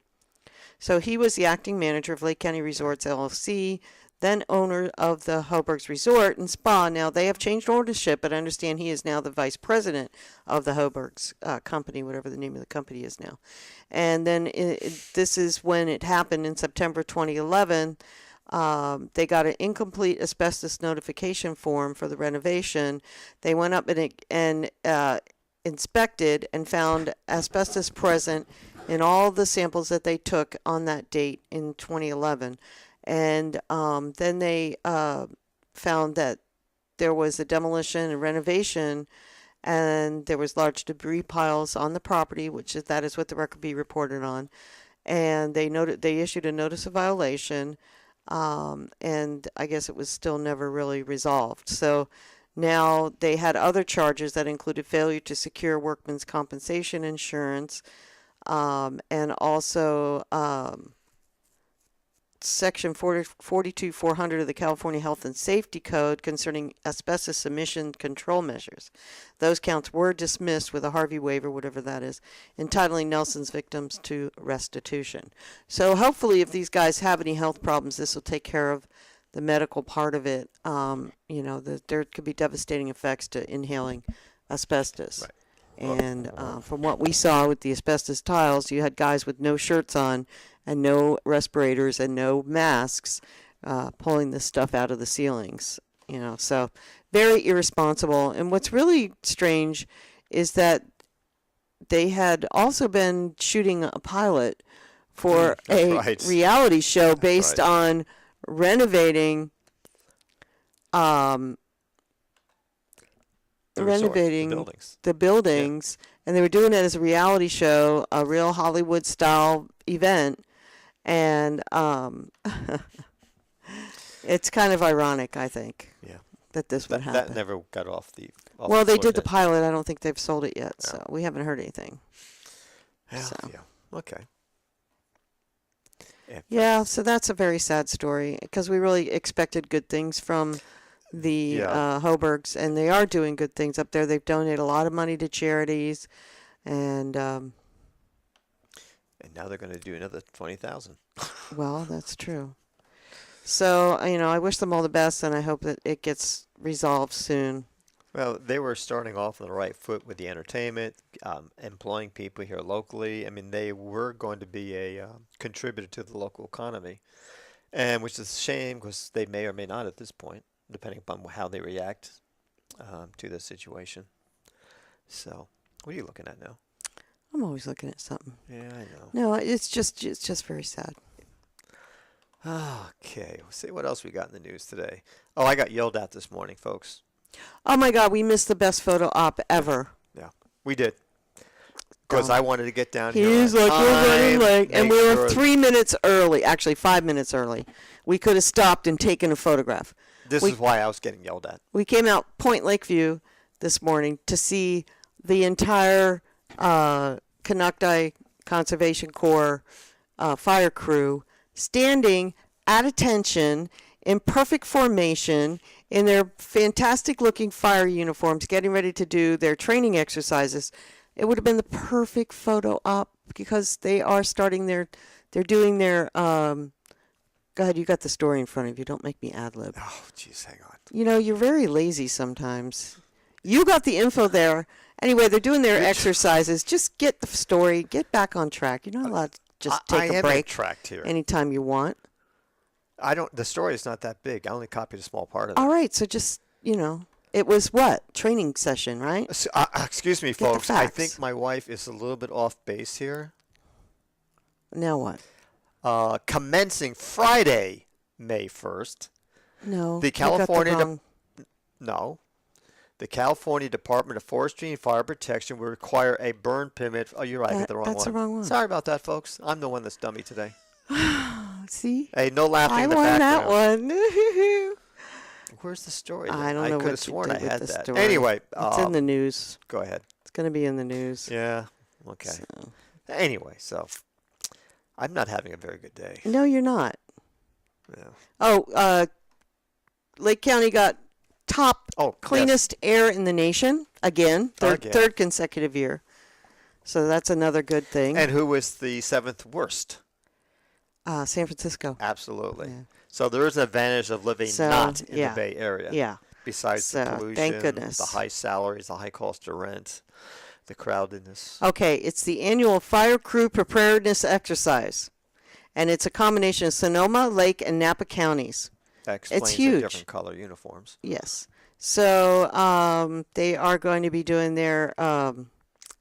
So he was the acting manager of Lake County Resorts, LLC, then owner of the Hoburg's Resort and Spa. Now, they have changed ownership, but I understand he is now the vice president of the Hoburg's company, whatever the name of the company is now. And then this is when it happened in September 2011. They got an incomplete asbestos notification form for the renovation. They went up and inspected and found asbestos present in all the samples that they took on that date in 2011. And then they found that there was a demolition and renovation, and there was large debris piles on the property, that is what the record B reported on. And they issued a notice of violation, and I guess it was still never really resolved. So now they had other charges that included failure to secure workman's compensation insurance, and also Section 42400 of the California Health and Safety Code concerning asbestos emission control measures. Those counts were dismissed with a Harvey waiver, whatever that is, entitling Nelson's victims to restitution. So hopefully if these guys have any health problems, this will take care of the medical part of it. There could be devastating effects to inhaling asbestos. Right. And from what we saw with the asbestos tiles, you had guys with no shirts on and no respirators and no masks pulling this stuff out of the ceilings. So very irresponsible. And what's really strange is that they had also been shooting a pilot for a right. reality show based right. on renovating the buildings, and they were doing it as a reality show, a real Hollywood style event, and it's kind of ironic, I think, that this would happen. That never got off the. Well, they did the pilot. I don't think they've sold it yet, so we haven't heard anything. Yeah. Okay. Yeah, so that's a very sad story because we really expected good things from the Hoburgs, and they are doing good things up there. They've donated a lot of money to charities, and now they're going to do another 20,000. Well, that's true. So I wish them all the best, and I hope that it gets resolved soon. Well, they were starting off on the right foot with the entertainment, employing people here locally. I mean, they were going to be a contributor to the local economy, and which is a shame because they may or may not at this point, depending upon how they react to the situation. So, what are you looking at now? I'm always looking at something. Yeah, I know. No, it's just very sad. Okay, let's see what else we got in the news today. Oh, I got yelled at this morning, folks. Oh my God, we missed the best photo op ever. Yeah, we did. Because I wanted to get down here. He's like, we're running late. And we were 3 minutes early, actually 5 minutes early. We could have stopped and taken a photograph. This is why I was getting yelled at. We came out Point Lakeview this morning to see the entire Canocti Conservation Corps fire crew standing at attention in perfect formation in their fantastic looking fire uniforms, getting ready to do their training exercises. It would have been the perfect photo op because they are they're doing their, go ahead, you got the story in front of you. Don't make me ad-lib. Oh, jeez, hang on. You're very lazy sometimes. You got the info there. Anyway, they're doing their exercises. Just get the story. Get back on track. You're not allowed to just take a break tracked here. anytime you want. The story is not that big. I only copied a small part of it. All right, so just, it was what? Training session, right? Excuse me, Get the folks. I facts. think my wife is a little bit off base here. Now what? Commencing Friday, May 1st. No. The you got California wrong- No. The California Department of Forestry and Fire Protection will require a burn permit. Oh, you're right. I got the wrong one. That's the wrong one. Sorry about that, folks. I'm the one that's dummy today. See? Hey, no laughing I in the won that background. one. Where's the story? I don't I know could what have you sworn did I with had the that. story. Anyway, It's in the news. Go ahead. It's going to be in the news. Yeah. Okay. So. Anyway, so I'm not having a very good day. No, you're not. Yeah. Oh, Lake County got top cleanest air in the nation again, third consecutive year. So that's another good thing. And who was the 7th worst? San Francisco. Absolutely. Yeah. So there is an advantage of living not in the Bay Area. Yeah. Besides the pollution, thank goodness. the high salaries, the high cost of rent, the crowdedness. Okay, it's the annual Fire Crew Preparedness Exercise. And it's a combination of Sonoma, Lake, and Napa counties. That explains It's huge. the different color uniforms. Yes. So they are going to be doing their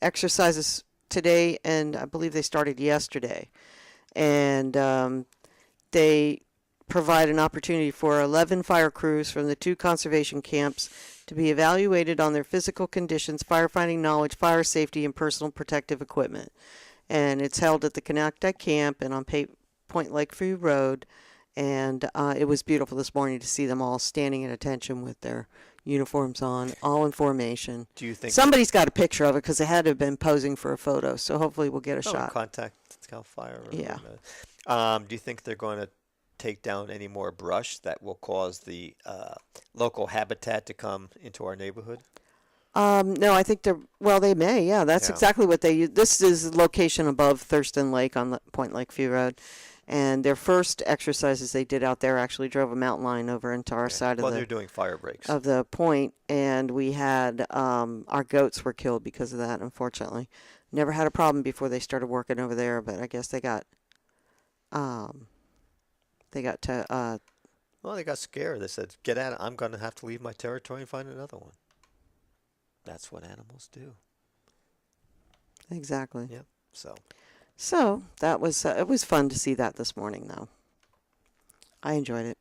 exercises today, and I believe they started yesterday. And they provide an opportunity for 11 fire crews from the 2 conservation camps to be evaluated on their physical conditions, firefighting knowledge, fire safety, and personal protective equipment. And it's held at the Canocti Camp and on Point Lakeview Road. And it was beautiful this morning to see them all standing at attention with their uniforms on, all in formation. Do you think Somebody's got a picture of it because they had to have been posing for a photo. So hopefully we'll get a shot. Contact Cal Fire? Yeah. Do you think they're going to take down any more brush that will cause the local habitat to come into our neighborhood? No, I think they may. Yeah, that's exactly what they use. This is location above Thurston Lake on the Point Lakeview Road. And their first exercises they did out there actually drove a mountain lion over into our side They're doing fire breaks. of the point, and we had our goats were killed because of that. Unfortunately, never had a problem before they started working over there, but I guess they got they got scared. They said, "Get out! I'm going to have to leave my territory and find another one." That's what animals do. Exactly. Yep. So that was it was fun to see that this morning, though. I enjoyed it.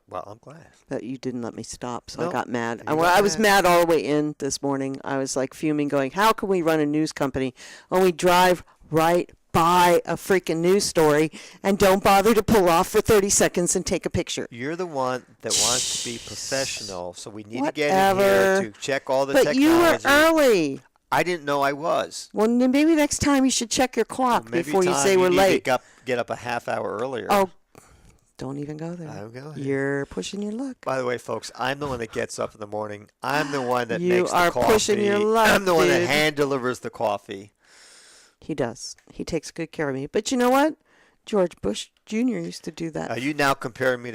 Well, I'm glad. But you didn't let me stop, so No, I got mad. you got I was mad all the way in this morning. I was like fuming, going, "How can we run a news company when we drive right by a freaking news story and don't bother to pull off for 30 seconds and take a picture?" You're the one that wants to be professional, so we need to get in Whatever. here to check all the But technology. you were early. I didn't know I was. Well, then maybe next time you should check your clock Maybe before you Tom, say we're need late. to get up a half hour earlier. Oh, don't even go there. I don't go there. You're pushing your luck. By the way, folks, I'm the one that gets up in the morning. I'm the one that You makes the are coffee. pushing your luck, I'm the one that dude. hand delivers the coffee. He does. He takes good care of me. But you know what? George Bush Jr. used to do that. Are you now comparing me